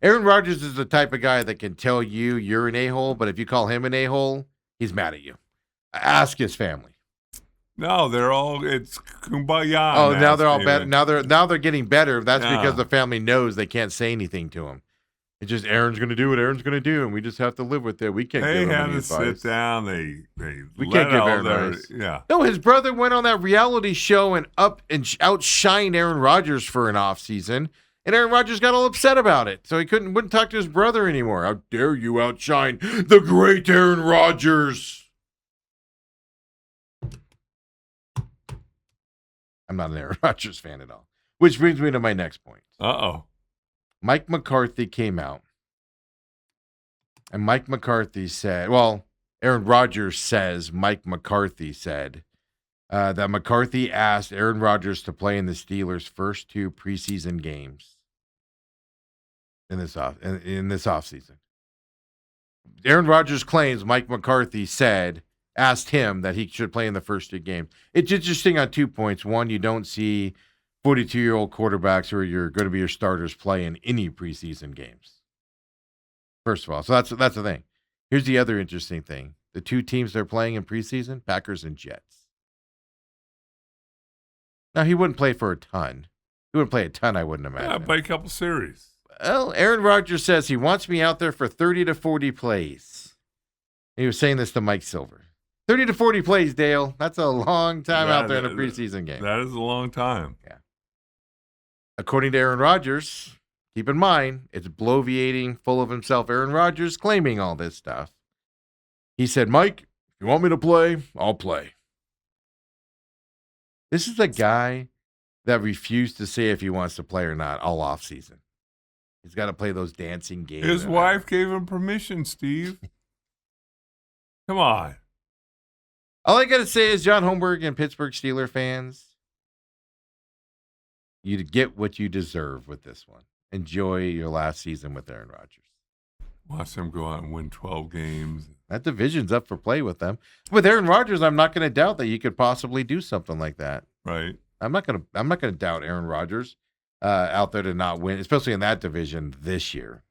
Aaron Rodgers is the type of guy that can tell you you're an a-hole, but if you call him an a-hole, he's mad at you. Ask his family. No, it's kumbaya. Oh, now they're all better. Now they're getting better. That's because the family knows they can't say anything to him. It's just Aaron's going to do what Aaron's going to do, and we just have to live with it. We can't give him any advice. They have to sit down. We can't give Aaron advice. Yeah. No, his brother went on that reality show and outshined Aaron Rodgers for an offseason, and Aaron Rodgers got all upset about it. So he wouldn't talk to his brother anymore. How dare you outshine the great Aaron Rodgers? I'm not an Aaron Rodgers fan at all. Which brings me to my next point. Uh-oh. Mike McCarthy came out. And Mike McCarthy said, Aaron Rodgers says Mike McCarthy said that McCarthy asked Aaron Rodgers to play in the Steelers' first 2 preseason games in this offseason. Aaron Rodgers claims Mike McCarthy asked him that he should play in the first 2 games. It's interesting on 2 points. One, you don't see 42-year-old quarterbacks who are going to be your starters play in any preseason games. First of all, so that's the thing. Here's the other interesting thing. The 2 teams they're playing in preseason, Packers and Jets. Now, he wouldn't play for a ton. He wouldn't play a ton, I wouldn't imagine. Yeah, play a couple series. Well, Aaron Rodgers says he wants me out there for 30 to 40 plays. He was saying this to Mike Silver. 30 to 40 plays, Dale. That's a long time out there in a preseason game. That is a long time. Yeah. According to Aaron Rodgers, keep in mind, it's bloviating, full of himself. Aaron Rodgers claiming all this stuff. He said, Mike, if you want me to play, I'll play. This is a guy that refused to say if he wants to play or not all offseason. He's got to play those dancing games. His wife gave him permission, Steve. Come on. All I got to say is, John Holmberg and Pittsburgh Steelers fans, you get what you deserve with this one. Enjoy your last season with Aaron Rodgers. Watch them go out and win 12 games. That division's up for play with them. With Aaron Rodgers, I'm not going to doubt that you could possibly do something like that. Right. I'm not going to doubt Aaron Rodgers out there to not win, especially in that division this year.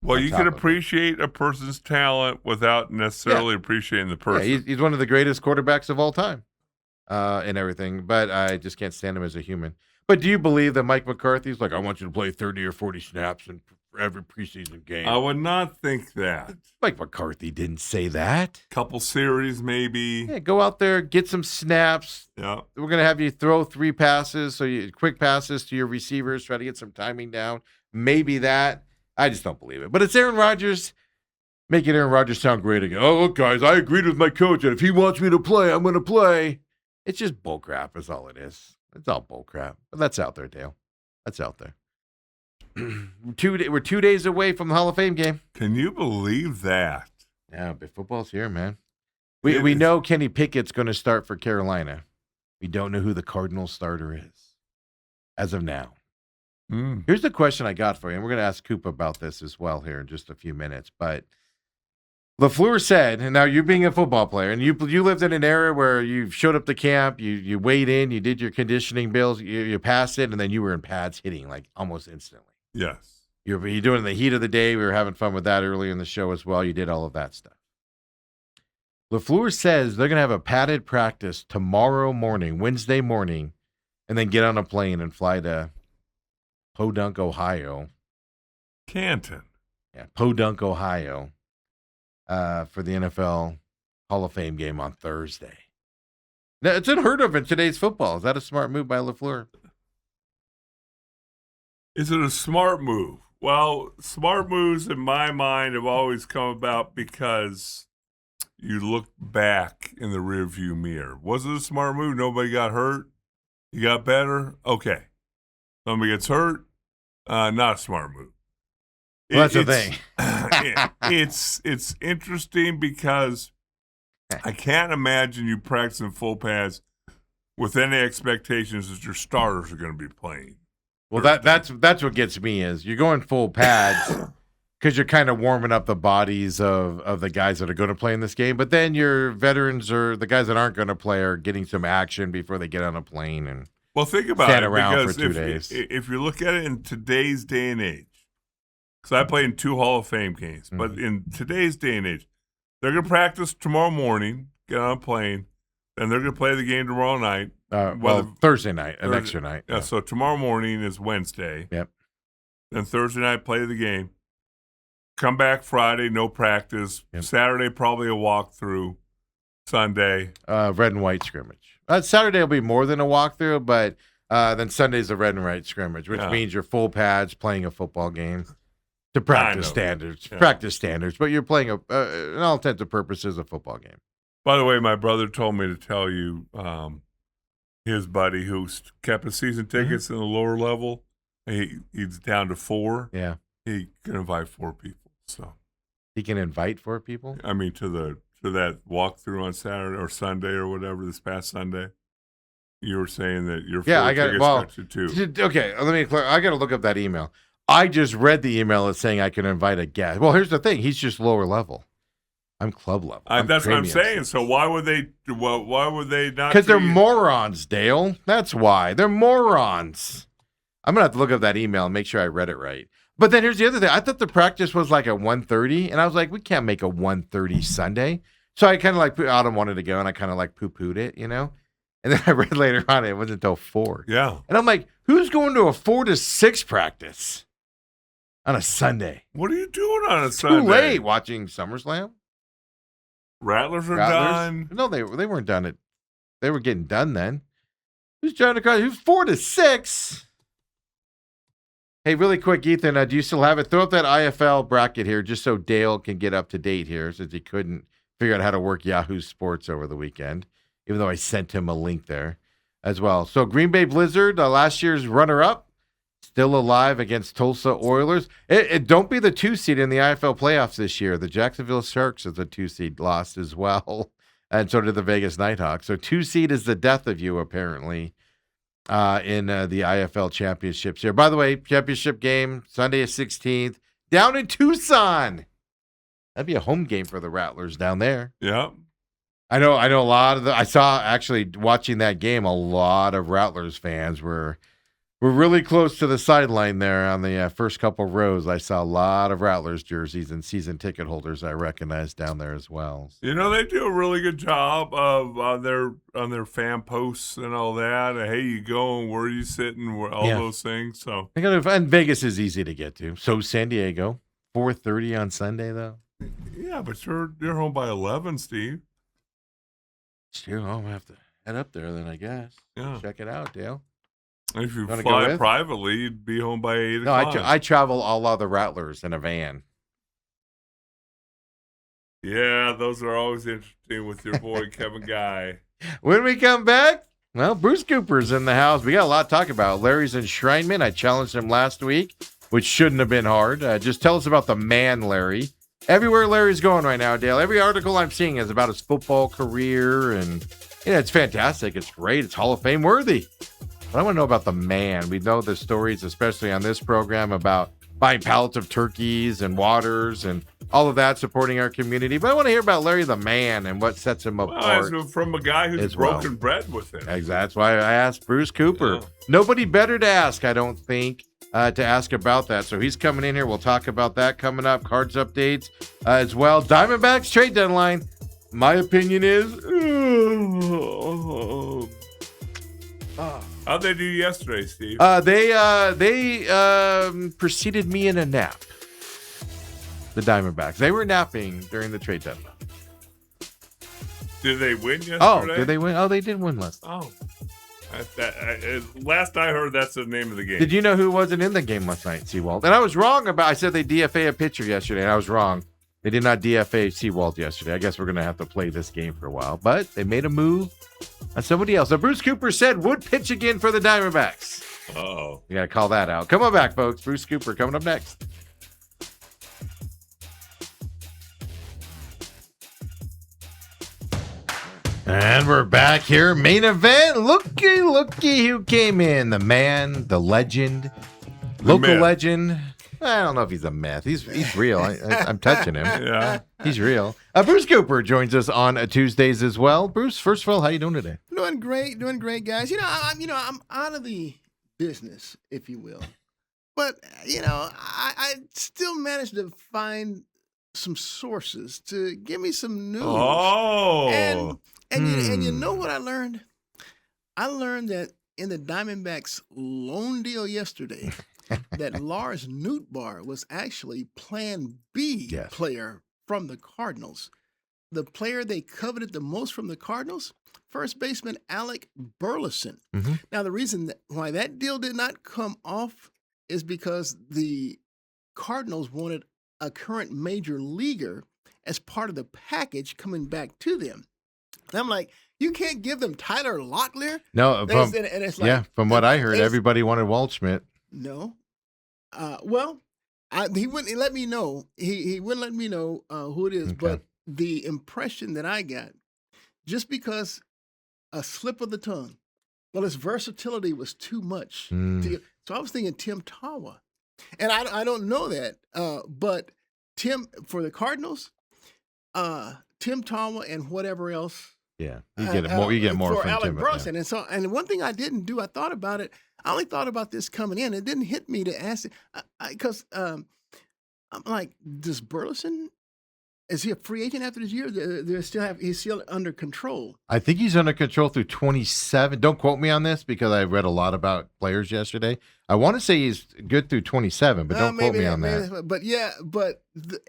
Well, you can appreciate a person's talent without necessarily appreciating the person. Yeah, he's one of the greatest quarterbacks of all time and everything, but I just can't stand him as a human. But do you believe that Mike McCarthy's like, I want you to play 30 or 40 snaps in every preseason game? I would not think that. Mike McCarthy didn't say that. Couple series, maybe. Yeah, go out there, get some snaps. Yeah. We're going to have you throw 3 passes, quick passes to your receivers, try to get some timing down. Maybe that. I just don't believe it. But it's Aaron Rodgers making Aaron Rodgers sound great again. Oh, look, guys, I agreed with my coach that if he wants me to play, I'm going to play. It's just bullcrap is all it is. It's all bullcrap. But that's out there, Dale. That's out there. We're 2 days away from the Hall of Fame game. Can you believe that? Yeah, but football's here, man. We know Kenny Pickett's going to start for Carolina. We don't know who the Cardinals starter is as of now. Here's the question I got for you, and we're going to ask Coop about this as well here in just a few minutes. But LaFleur said, and now you being a football player, and you lived in an era where you showed up to camp, you weighed in, you did your conditioning bills, you passed it, and then you were in pads hitting like almost instantly. Yes. You're doing it in the heat of the day. We were having fun with that earlier in the show as well. You did all of that stuff. LaFleur says they're going to have a padded practice tomorrow morning, Wednesday morning, and then get on a plane and fly to Podunk, Ohio. Canton. Yeah, Podunk, Ohio, for the NFL Hall of Fame game on Thursday. Now, it's unheard of in today's football. Is that a smart move by LaFleur? Is it a smart move? Well, smart moves in my mind have always come about because you look back in the rearview mirror. Was it a smart move? Nobody got hurt? You got better? Okay. Somebody gets hurt? Not a smart move. Well, that's the thing. It's interesting because I can't imagine you practicing full pads with any expectations that your starters are going to be playing. Well, that's what gets me is you're going full pads because you're kind of warming up the bodies of the guys that are going to play in this game. But then your veterans or the guys that aren't going to play are getting some action before they get on a plane and think about stand it, around for 2 days. If you look at it in today's day and age, because I played in 2 Hall of Fame games, but in today's day and age, they're going to practice tomorrow morning, get on a plane, and they're going to play the game tomorrow night. Thursday night, an extra night. Yeah, so tomorrow morning is Wednesday. Yep. Then Thursday night, play the game. Come back Friday, no practice. Yep. Saturday, probably a walkthrough. Sunday. Red and white scrimmage. Saturday will be more than a walkthrough, but then Sunday's a red and white scrimmage, which means you're full pads playing a football game to practice standards. Yeah. Practice standards, but you're playing, in all intents and purposes, a football game. By the way, my brother told me to tell you his buddy who kept his season tickets in the lower level, he's down to 4. Yeah. He can invite 4 people. So he can invite 4 people? I mean, to that walkthrough on Saturday or Sunday or whatever, this past Sunday. You were saying that your 4 tickets got you 2. Okay, let me clear. I got to look up that email. I just read the email as saying I can invite a guest. Well, here's the thing. He's just lower level. I'm club level. That's what I'm saying. So why would they not? Because they're morons, Dale. That's why. They're morons. I'm going to have to look up that email and make sure I read it right. But then here's the other thing. I thought the practice was like at 1:30, and I was like, we can't make a 1:30 Sunday. So I kind of Autumn wanted to go, and I kind of poo-pooed it, you know? And then I read later on it wasn't until 4. Yeah. And I'm like, who's going to a 4 to 6 practice on a Sunday? What are you doing on a Sunday? Too late watching SummerSlam. Rattlers are done. No, they weren't done. They were getting done then. Who's trying to call? Who's 4 to 6? Hey, really quick, Ethan, do you still have it? Throw up that IFL bracket here just so Dale can get up to date here, since he couldn't figure out how to work Yahoo Sports over the weekend, even though I sent him a link there as well. So Green Bay Blizzard, last year's runner-up, still alive against Tulsa Oilers. Don't be the 2 seed in the IFL playoffs this year. The Jacksonville Sharks is the 2 seed, lost as well, and so did the Vegas Nighthawks. So 2 seed is the death of you, apparently, in the IFL championships here. By the way, championship game, Sunday the 16th, down in Tucson. That'd be a home game for the Rattlers down there. Yeah. I know a lot of I saw, actually, watching that game, a lot of Rattlers fans were really close to the sideline there on the first couple rows. I saw a lot of Rattlers jerseys and season ticket holders I recognized down there as well. You know, they do a really good job of on their fan posts and all that. Hey, you going? Where are you sitting? All those things. So and Vegas is easy to get to. So San Diego, 4:30 on Sunday though. Yeah, but you're home by 11, Steve. Sure, I'll have to head up there then, I guess. Yeah. Check it out, Dale. If you fly privately, you'd be home by 8 o'clock. No, I travel all other Rattlers in a van. Yeah, those are always interesting with your boy Kevin Guy. When we come back, well, Bruce Cooper's in the house. We got a lot to talk about. Larry's enshrinement. I challenged him last week, which shouldn't have been hard. Just tell us about the man, Larry. Everywhere Larry's going right now, Dale. Every article I'm seeing is about his football career, and it's fantastic. It's great. It's Hall of Fame worthy. But I want to know about the man. We know the stories, especially on this program, about buying pallets of turkeys and waters and all of that, supporting our community. But I want to hear about Larry the man and what sets him apart. From a guy who's broken bread with him. Exactly. That's why I asked Bruce Cooper. Yeah. Nobody better to ask, I don't think, to ask about that. So he's coming in here. We'll talk about that coming up. Cards updates as well. Diamondbacks trade deadline. My opinion is... How'd they do yesterday, Steve? They preceded me in a nap. The Diamondbacks. They were napping during the trade deadline. Did they win yesterday? Oh, did they win? Oh, they did win last. Oh. Last I heard, that's the name of the game. Did you know who wasn't in the game last night, Seawald? And I was wrong I said they DFA a pitcher yesterday, and I was wrong. They did not DFA Seawald yesterday. I guess we're going to have to play this game for a while. But they made a move on somebody else. So Bruce Cooper said would pitch again for the Diamondbacks. Uh-oh. You got to call that out. Come on back, folks. Bruce Cooper coming up next. And we're back here. Main event. Looky who came in. The man, the legend, local legend. I don't know if he's a myth. He's real. I'm touching him. Yeah. He's real. Bruce Cooper joins us on Tuesdays as well. Bruce, first of all, how you doing today? Doing great, guys. I'm out of the business, if you will. But, I still managed to find some sources to give me some news. Oh. And you know what I learned? I learned that in the Diamondbacks loan deal yesterday, that Lars Nootbaar was actually Plan B player from the Cardinals. The player they coveted the most from the Cardinals, first baseman Alec Burleson. Mm-hmm. Now, the reason why that deal did not come off is because the Cardinals wanted a current major leaguer as part of the package coming back to them. And I'm like, you can't give them Tyler Locklear? No, from what I heard, everybody wanted Waldschmidt. No. He wouldn't let me know. He wouldn't let me know who it is. Okay. But the impression that I got, just because a slip of the tongue, his versatility was too much. So I was thinking Tim Tawa. And I don't know that. But Tim, for the Cardinals, Tim Tawa and whatever else. Yeah, you get more for from Alec Tim. Burleson. Yeah. And one thing I didn't do, I thought about it. I only thought about this coming in. It didn't hit me to ask it because I'm like, does Burleson Is he a free agent after this year? He's still under control. I think he's under control through 27. Don't quote me on this because I read a lot about players yesterday. I want to say he's good through 27, but don't quote me on that. But yeah,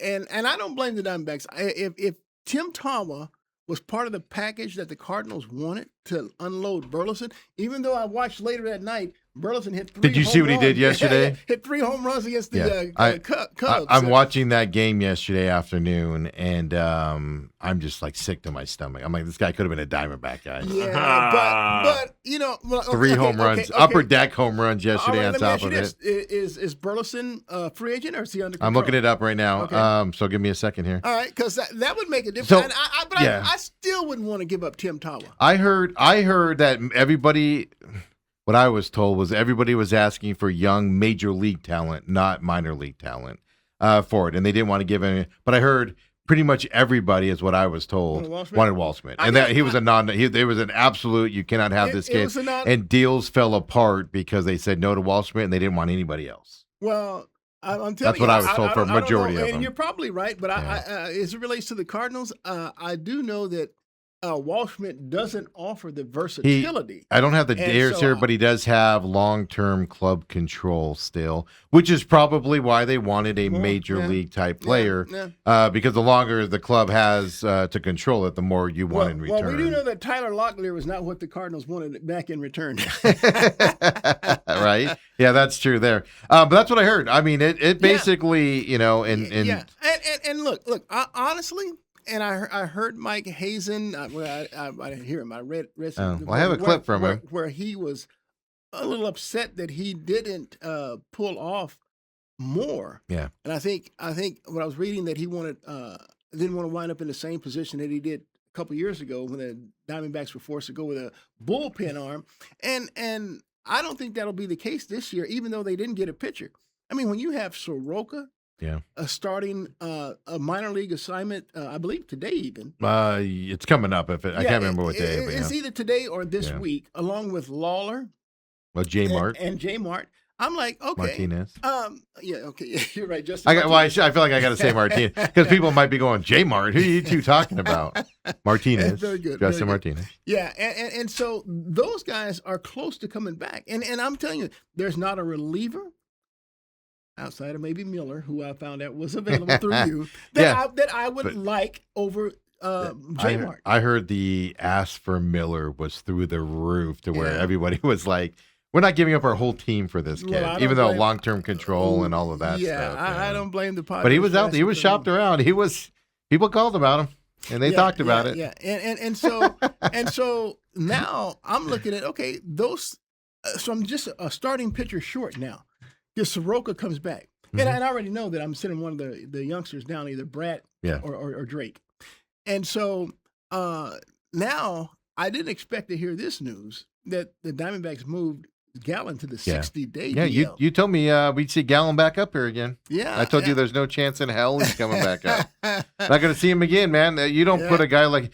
and I don't blame the Diamondbacks. If Tim Tama was part of the package that the Cardinals wanted to unload Burleson, even though I watched later that night, Burleson hit 3 Did you see what he did yesterday? Hit 3 home runs against the Cubs. I'm watching that game yesterday afternoon, and I'm just like sick to my stomach. I'm like, this guy could have been a Diamondback guy. Yeah, but you know, 3 home runs, upper deck home runs yesterday on top of it. Is Burleson free agent or is he under control? I'm looking it up right now. Okay. So give me a second here. All right, because that would make a difference. So, and I still wouldn't want to give up Tim Tama. I heard that everybody. What I was told was everybody was asking for young major league talent, not minor league talent, for it, and they didn't want to give any. But I heard pretty much everybody, is what I was told, wanted Waldschmidt, and that he was a non. There was an absolute. You cannot have this kid, and deals fell apart because they said no to Waldschmidt, and they didn't want anybody else. Well, I'm telling you, that's what I was told for a majority of them. And you're probably right, but as it relates to the Cardinals, I do know that. Waldschmidt doesn't offer the versatility. I don't have the dares here, but he does have long-term club control still, which is probably why they wanted a major league type player. Because the longer the club has to control it, the more you want in return. Well, we do know that Tyler Locklear was not what the Cardinals wanted back in return. Right? Yeah, that's true there. But that's what I heard. I mean, it basically, and look, honestly. And I heard Mike Hazen. I didn't hear him. I read something. I have a clip from him where he was a little upset that he didn't pull off more. Yeah. And I think when I was reading that he didn't want to wind up in the same position that he did a couple years ago when the Diamondbacks were forced to go with a bullpen arm. And I don't think that'll be the case this year, even though they didn't get a pitcher. I mean, when you have Soroka. Yeah, starting a minor league assignment, I believe today even. It's coming up. I can't remember what day. It's either today or this week, along with Lawler. Well, J Mart and J Mart. I'm like, okay, Martinez. Okay, you're right, Justin. I feel like I got to say Martinez because people might be going, J Mart. Who are you two talking about? Martinez. Very good, Justin Martinez. Yeah, and so those guys are close to coming back, and I'm telling you, there's not a reliever. Outside of maybe Miller, who I found out was available through you, that I would like over J Mart. I heard the ask for Miller was through the roof to where everybody was like, we're not giving up our whole team for this kid, even though long-term control and all of that stuff. I don't blame the Padres. But he was out there. He was shopped around. People called about him, and they talked about it. Yeah, and so now I'm looking at, okay, those so I'm just a starting pitcher short now. Because Soroka comes back. Mm-hmm. And I already know that I'm sending one of the youngsters down, either Brad or Drake. And so now I didn't expect to hear this news that the Diamondbacks moved Gallen to the 60-day deal. Yeah, you told me we'd see Gallen back up here again. Yeah. I told you there's no chance in hell he's coming back up. Not going to see him again, man. You don't put a guy like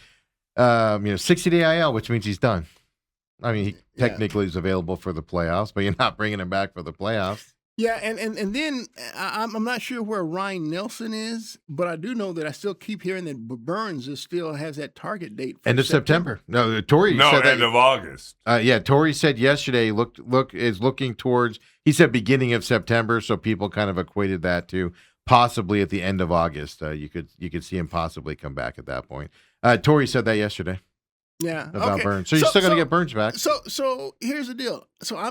60-day IL, which means he's done. I mean, he technically is available for the playoffs, but you're not bringing him back for the playoffs. Yeah, and then I'm not sure where Ryan Nelson is, but I do know that I still keep hearing that Burns still has that target date. End of September. No, Torrey said end of August. Torrey said yesterday. Is looking towards. He said beginning of September, so people kind of equated that to possibly at the end of August. You could see him possibly come back at that point. Torrey said that yesterday. Yeah, about Burns. So you're still going to get Burns back. So here's the deal. So I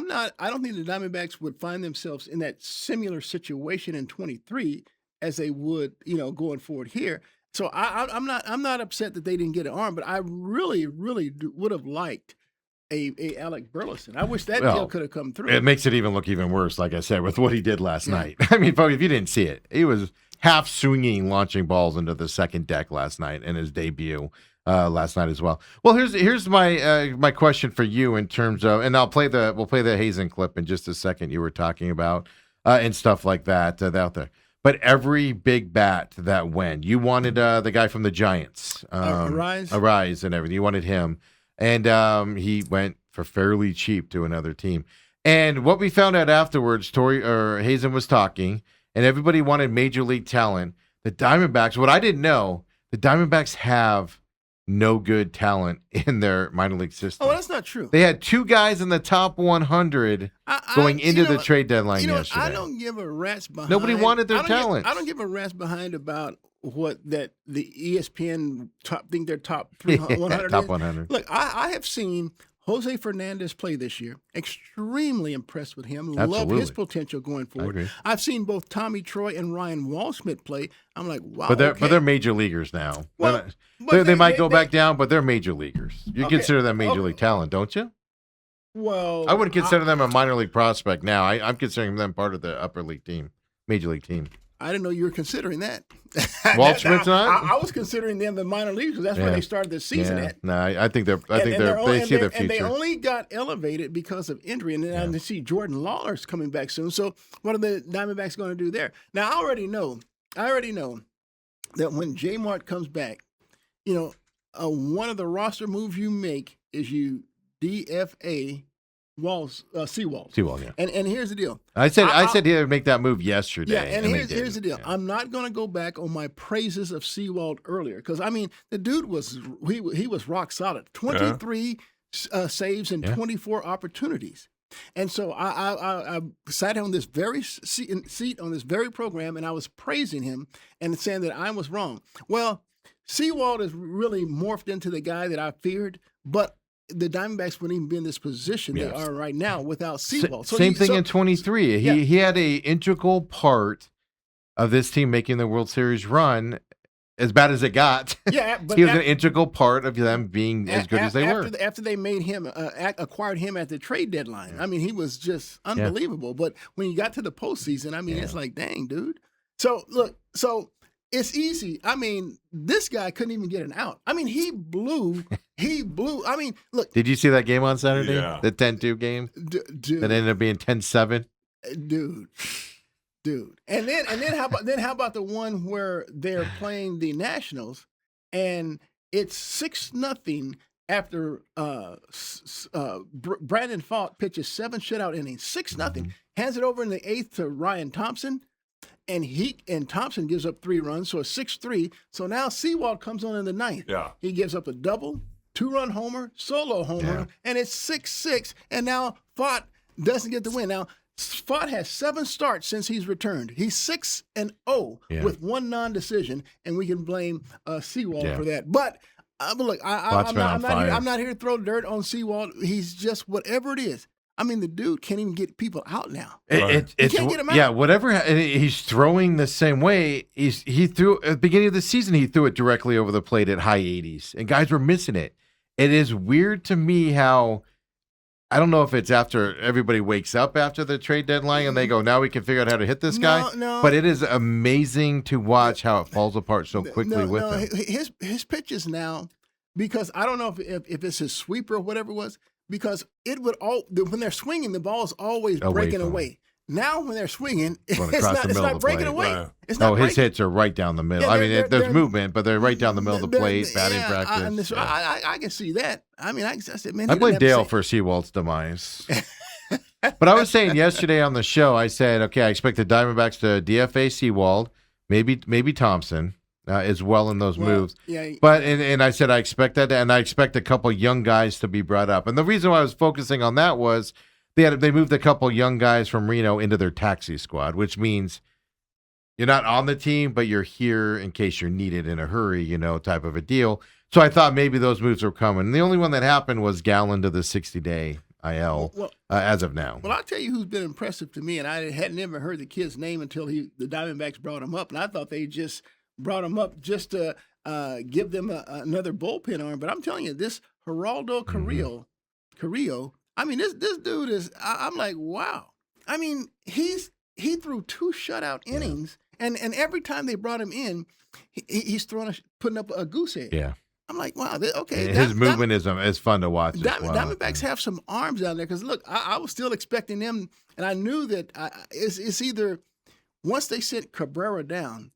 don't think the Diamondbacks would find themselves in that similar situation in 23 as they would, going forward here. So I'm not upset that they didn't get an arm, but I really would have liked a Alec Burleson. I wish that deal could have come through. It makes it even look even worse, like I said, with what he did last night. I mean, folks, if you didn't see it, he was half swinging, launching balls into the second deck last night in his debut. Last night as well. Well, here's my question for you in terms of, and we'll play the Hazen clip in just a second. You were talking about and stuff like that out there. But every big bat that went, you wanted the guy from the Giants, Arise and everything. You wanted him, and he went for fairly cheap to another team. And what we found out afterwards, Hazen was talking, and everybody wanted major league talent. the Diamondbacks, what I didn't know, the Diamondbacks have no good talent in their minor league system. Oh, that's not true. They had 2 guys in the top 100 going into the trade deadline yesterday. I don't give a rat's behind. Nobody wanted their talent. I don't give a rat's behind about what that the ESPN think their top 100 top is. 100. Look, I have seen Jose Fernandez play this year. Extremely impressed with him. Absolutely. Love his potential going forward. I've seen both Tommy Troy and Ryan Waldschmidt play. I'm like, wow. But they're major leaguers now. Well, they might go back down, but they're major leaguers. You consider them major league talent, don't you? Well, I wouldn't consider them a minor league prospect now. I'm considering them part of the upper league team, major league team. I didn't know you were considering that. Waldschmidt's not? I was considering them the minor leagues because that's where they started the season at. No, I think they see their future. And they only got elevated because of injury. And then I see Jordan Lawler's coming back soon. So what are the Diamondbacks going to do there? Now I already know that when J Mart comes back, one of the roster moves you make is you DFA Sewald. Sewald, yeah. And here's the deal. I said he would make that move yesterday. Yeah, and here's the deal. Yeah. I'm not going to go back on my praises of Sewald earlier because the dude was rock solid. 23 saves and 24 opportunities. And so I sat on this very seat on this very program, and I was praising him and saying that I was wrong. Well, Sewald has really morphed into the guy that I feared, but the Diamondbacks wouldn't even be in this position they are right now without Sewald. Same thing in 23. He had a integral part of this team making the World Series run. As bad as it got, but he was an integral part of them being as good as they were. After they made him, acquired him at the trade deadline, I mean, he was just unbelievable. Yeah. But when you got to the postseason, I mean, it's like, dang, dude. So look, it's easy. I mean, this guy couldn't even get an out. I mean, he blew. I mean, look. Did you see that game on Saturday? Yeah. The 10-2 game? Dude. That ended up being 10-7? Dude. And then how about the one where they're playing the Nationals and it's 6-0 after Brandon Pfaadt pitches 7 shutout innings, 6-0, hands it over in the 8th to Ryan Thompson. And Thompson gives up 3 runs, so it's 6-3. So now Sewald comes on in the 9th. Yeah. He gives up a double, 2-run homer, solo homer, and it's 6-6. And now Pfaadt doesn't get the win. Now, Pfaadt has 7 starts since he's returned. He's 6-0 with 1 non-decision, and we can blame Sewald for that. But look, I'm not here to throw dirt on Sewald. He's just whatever it is. I mean, the dude can't even get people out now. He can't get him out. Yeah, whatever. He's throwing the same way. He threw at the beginning of the season. He threw it directly over the plate at high 80s, and guys were missing it. It is weird to me how I don't know if it's after everybody wakes up after the trade deadline and they go, now we can figure out how to hit this guy. No. But it is amazing to watch how it falls apart so quickly with him. His pitches now, because I don't know if it's his sweeper or whatever it was. Because when they're swinging, the ball is always breaking away. Now, when they're swinging, it's not breaking away. His hits are right down the middle. Yeah, there's movement, but they're right down the middle of the plate, batting practice. I can see that. I mean, I said, man, I blame Dale for Sewald's demise. But I was saying yesterday on the show, I said, okay, I expect the Diamondbacks to DFA Sewald, maybe Thompson. As well in those moves. Yeah. But and I said I expect that, and I expect a couple young guys to be brought up. And the reason why I was focusing on that was they moved a couple young guys from Reno into their taxi squad, which means you're not on the team, but you're here in case you're needed in a hurry, type of a deal. So I thought maybe those moves were coming. And the only one that happened was Gallen to the 60-day IL as of now. Well, I'll tell you who's been impressive to me, and I hadn't ever heard the kid's name until the Diamondbacks brought him up, and I thought they just brought him up just to give them another bullpen arm. But I'm telling you, this Geraldo Carrillo, I mean, this dude is, I'm like, wow. I mean, he threw 2 shutout innings, and every time they brought him in, he's putting up a goose egg. Yeah. I'm like, wow, okay. His movement is fun to watch. Diamondbacks have some arms down there because, look, I was still expecting them, and I knew that it's either once they sent Cabrera down,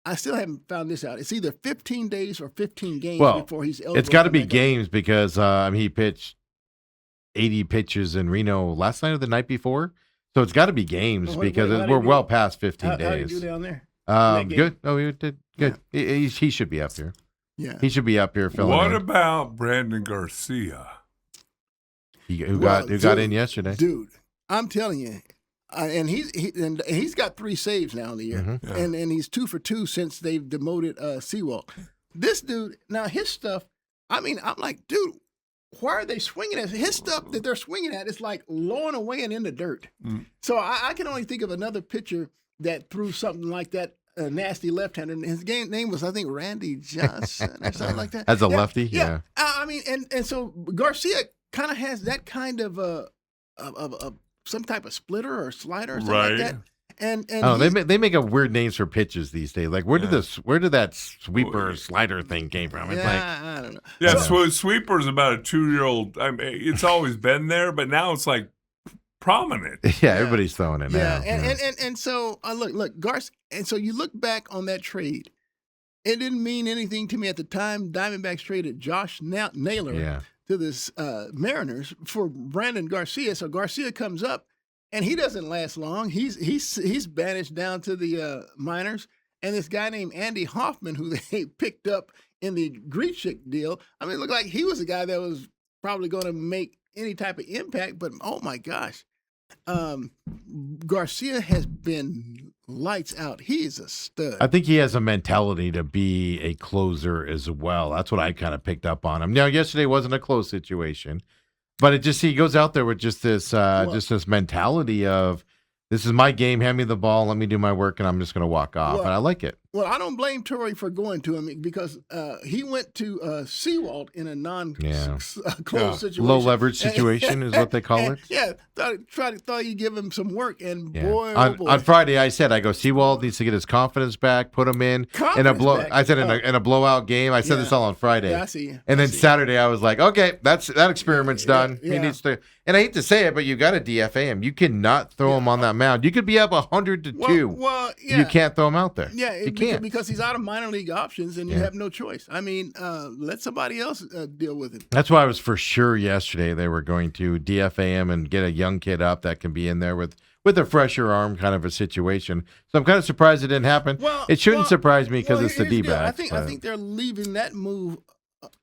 I still haven't found this out. It's either 15 days or 15 games before he's eligible. It's got to be games because he pitched 80 pitches in Reno last night or the night before. So it's got to be games because we're well past 15 days. How do you do down there? Good. Oh, he did good. Yeah. He should be up here. Yeah. He should be up here filling What in. about Brandon Garcia? Who got in yesterday? Dude, I'm telling you. And he's got 3 saves now in the year. Mm-hmm. Yeah. And he's 2 for 2 since they've demoted Sewald. This dude, now his stuff, I mean, I'm like, dude, why are they swinging at his stuff that they're swinging at? Is like lowing away and in the dirt. Mm. So I can only think of another pitcher that threw something like that, a nasty left-hander. And his name was, I think, Randy Johnson or something like that. As a lefty, yeah. I mean, and so Garcia kind of has that kind of some type of splitter or slider or something like that. And they make up weird names for pitches these days. Like where did that sweeper or slider thing came from? It's I don't know. Yeah, so sweeper's about a 2-year-old. I mean, it's always been there, but now it's like prominent. Yeah, everybody's throwing it now. And so look, Garcia. And so you look back on that trade. It didn't mean anything to me at the time. Diamondbacks traded Josh Naylor to the Mariners for Brandon Garcia. So Garcia comes up. And he doesn't last long. He's banished down to the minors. And this guy named Andy Hoffman, who they picked up in the Grichuk deal, I mean, it looked like he was a guy that was probably going to make any type of impact. But, oh, my gosh, Garcia has been lights out. He is a stud. I think he has a mentality to be a closer as well. That's what I kind of picked up on him. Now, yesterday wasn't a close situation. But he goes out there with just this mentality of, this is my game, hand me the ball, let me do my work, and I'm just going to walk off. And I like it. Well, I don't blame Torrey for going to him because he went to Sewald in a non-close situation. Low leverage situation is what they call it. Yeah, thought you'd give him some work, and boy, on Friday I said, Sewald needs to get his confidence back, put him in a blow. Back. I said in a blowout game. I said this all on Friday. Yeah, I see. And then Saturday I was like, okay, that experiment's done. Yeah. He needs to. And I hate to say it, but you got to DFA him. You cannot throw him on that mound. You could be up 100-2. Well, yeah. You can't throw him out there. Yeah, you can't because he's out of minor league options, and you have no choice. I mean, let somebody else deal with it. That's why I was for sure yesterday they were going to DFA him and get a young kid up that can be in there with a fresher arm kind of a situation. So I'm kind of surprised it didn't happen. It shouldn't surprise me because it's the D-backs. I think they're leaving that move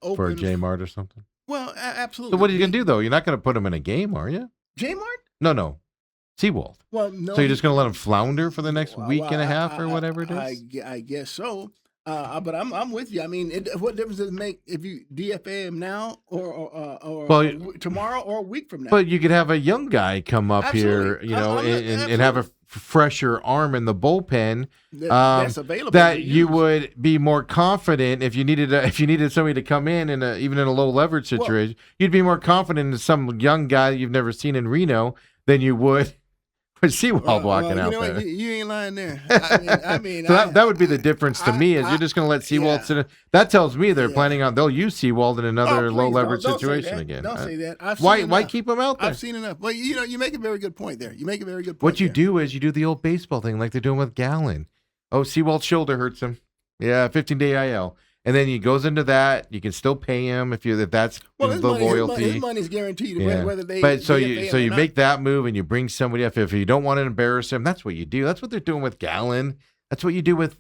open for a J-Mart or something. Well, absolutely. So what are you going to do, though? You're not going to put him in a game, are you? J-Mart? No. Sewald. Well, no. So you're just going to let him flounder for the next week and a half or whatever it is? I guess so. But I'm with you. I mean, what difference does it make if you DFA him now or tomorrow or a week from now? But you could have a young guy come up here, and have a fresher arm in the bullpen that's available. That you would be more confident if you needed somebody to come in even in a low leverage situation. You'd be more confident in some young guy that you've never seen in Reno than you would. Sewald walking out there. What? You ain't lying there. I mean, so that would be the difference to me. Is you're just going to let Sewald sit. That tells me they're planning on they'll use Sewald in another low leverage situation again. Don't say that. Why keep him out there? I've seen enough. Well, you make a very good point there. What you do is you do the old baseball thing like they're doing with Gallen. Oh, Sewald's shoulder hurts him. Yeah, 15-day IL. And then he goes into that. You can still pay him if that's the loyalty. His money's guaranteed. Yeah. Whether they. But so you make that move and you bring somebody up. If you don't want to embarrass him, that's what you do. That's what they're doing with Gallen. That's what you do with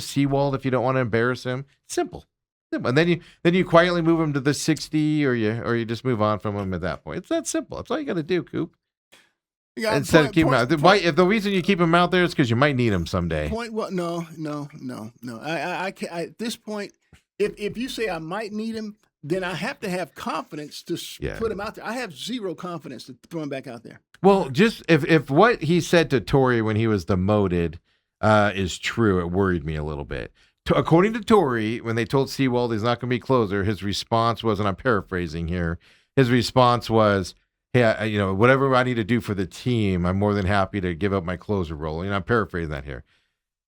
Sewald. If you don't want to embarrass him, simple. And then you quietly move him to the 60, or you just move on from him at that point. It's that simple. That's all you got to do, Coop. Instead of keeping him out. Why? If the reason you keep him out there is because you might need him someday. No. I can't, at this point, if you say I might need him, then I have to have confidence to put him out there. I have zero confidence to throw him back out there. Well, just if what he said to Torrey when he was demoted is true, it worried me a little bit. According to Torrey, when they told Sewald he's not going to be closer, his response was, and I'm paraphrasing here, his response was, hey, whatever I need to do for the team, I'm more than happy to give up my closer role. I'm paraphrasing that here.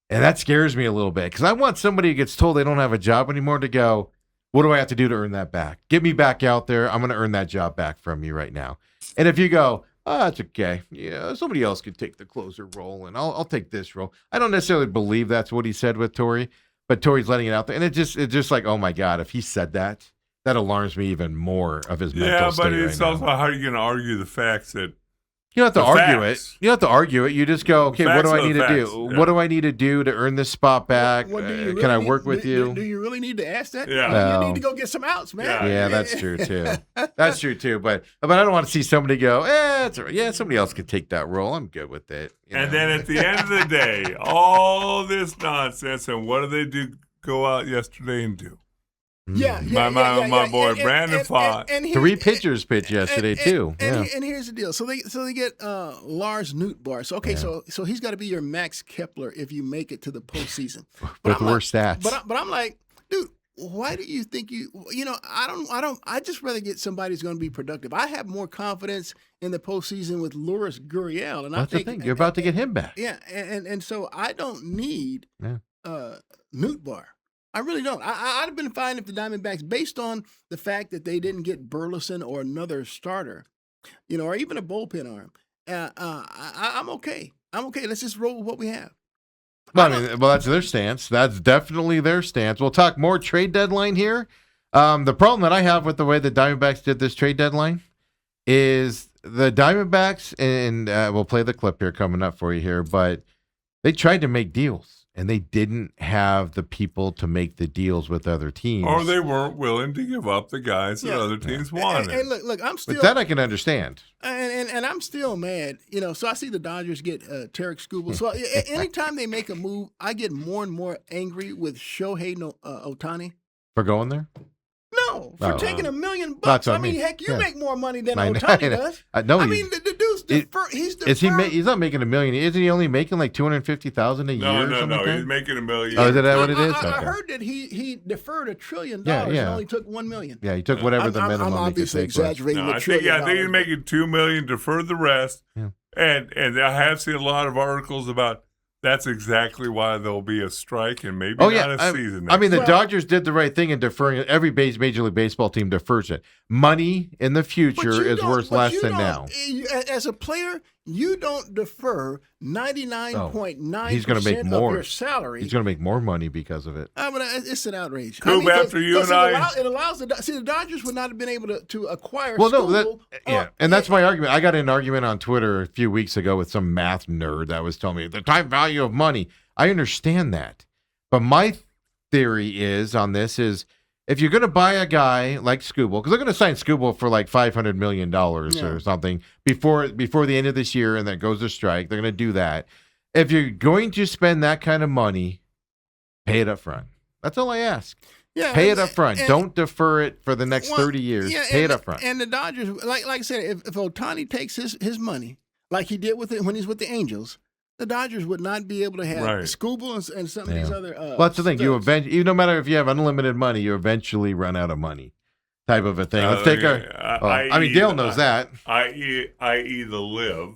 And that scares me a little bit because I want somebody who gets told they don't have a job anymore to go, what do I have to do to earn that back? Get me back out there. I'm going to earn that job back from you right now. And if you go, that's okay. Yeah, somebody else could take the closer role, and I'll take this role. I don't necessarily believe that's what he said with Torrey, but Torrey's letting it out there. And it's just like, oh, my God, if he said that alarms me even more of his mental state. Yeah, but it's also how you're going to argue the facts that You don't have to The argue facts. it. You don't have to argue it. You just go, okay, what Facts do I are the need to facts. do? Yeah. What do I need to do to earn this spot back? Well, do you really Can I need- work with do- you? Do you really need to ask that? Yeah. You Well, need to go get some outs, man. Yeah. that's true too. That's true too. But I don't want to see somebody go, it's all right. Yeah, somebody else could take that role. I'm good with it. You And know? then at the end of the day, all this nonsense, and what do they do? Go out yesterday and do? Yeah, yeah, My boy Brandon Pfaadt. and here- 3 pitchers pitched yesterday too. And here's the deal. So they get Lars Nootbaar. So okay, so he's got to be your Max Kepler if you make it to the postseason. With worse stats. But I'm like, dude, why do you think I just rather get somebody who's going to be productive. I have more confidence in the postseason with Loris Gurriel, and That's I think the thing. You're about to get him back. Yeah, and so I don't need Nootbaar. I really don't. I'd have been fine if the Diamondbacks, based on the fact that they didn't get Burleson or another starter, or even a bullpen arm. I'm okay. I'm okay. Let's just roll with what we have. Well, that's their stance. That's definitely their stance. We'll talk more trade deadline here. The problem that I have with the way the Diamondbacks did this trade deadline is the Diamondbacks, and we'll play the clip here coming up for you here, but they tried to make deals. And they didn't have the people to make the deals with other teams. Or they weren't willing to give up the guys that other teams wanted. And look, I'm still. But that I can understand. And I'm still mad. So I see the Dodgers get Tarek Skubal. So anytime they make a move, I get more and more angry with Shohei Ohtani. For going there? No, for taking $1 million. That's what I mean, heck, you Yeah. make more money than I know. Ohtani does. No, I mean, the dude's he's deferred. Is he? He's not making $1 million. Isn't he only making like $250,000 a year? No, or something like that? he's making $1 million. Oh, is that what it is? I Okay. heard that he deferred $1 trillion Yeah. and only took $1 million. Yeah, he took whatever the minimum I'm he could obviously take was. exaggerating. No, $1 I think trillion. he's making $2 million, deferred the rest. Yeah. And I have seen a lot of articles about that's exactly why there'll be a strike and maybe Oh, not yeah. a season. I mean, the Well- Dodgers did the right thing in deferring it. Every Major League Baseball team defers it. Money in the But future you is don't- worth but less you than don't- now. As a player, you don't defer 99.9% He's going to make more. of your salary. He's going to make more money because of it. But it's an outrage. Coop, after you and it allows the Dodgers would not have been able to acquire. Well, no, Skubal, and that's my argument. I got in an argument on Twitter a few weeks ago with some math nerd that was telling me the time value of money. I understand that, but my theory on this is if you're going to buy a guy like Skubal, because they're going to sign Skubal for like $500 million or something before the end of this year, and then it goes to strike. They're going to do that. If you're going to spend that kind of money, pay it up front. That's all I ask. Yeah, Pay it up front. and- Don't defer it for the next 30 years. Pay it up front. And the Dodgers, like I said, if Ohtani takes his money like he did with it when he's with the Angels, the Dodgers would not be able to have Skubal and some of these other. Well, that's the thing. studs. No matter if you have unlimited money, you eventually run out of money. Type of a thing. Let's take Dale knows that. I.e. the Live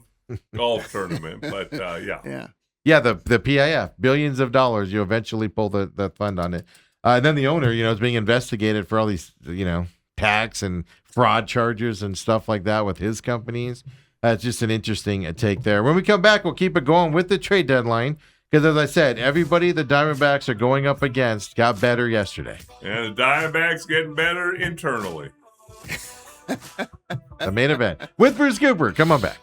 golf tournament, but Yeah. Yeah, the PIF, billions of dollars. You eventually pull the fund on it. And then the owner, is being investigated for all these, tax and fraud charges and stuff like that with his companies. It's just an interesting take there. When we come back, we'll keep it going with the trade deadline because, as I said, everybody the Diamondbacks are going up against got better yesterday. And the Diamondbacks getting better internally. The main event with Bruce Cooper. Come on back.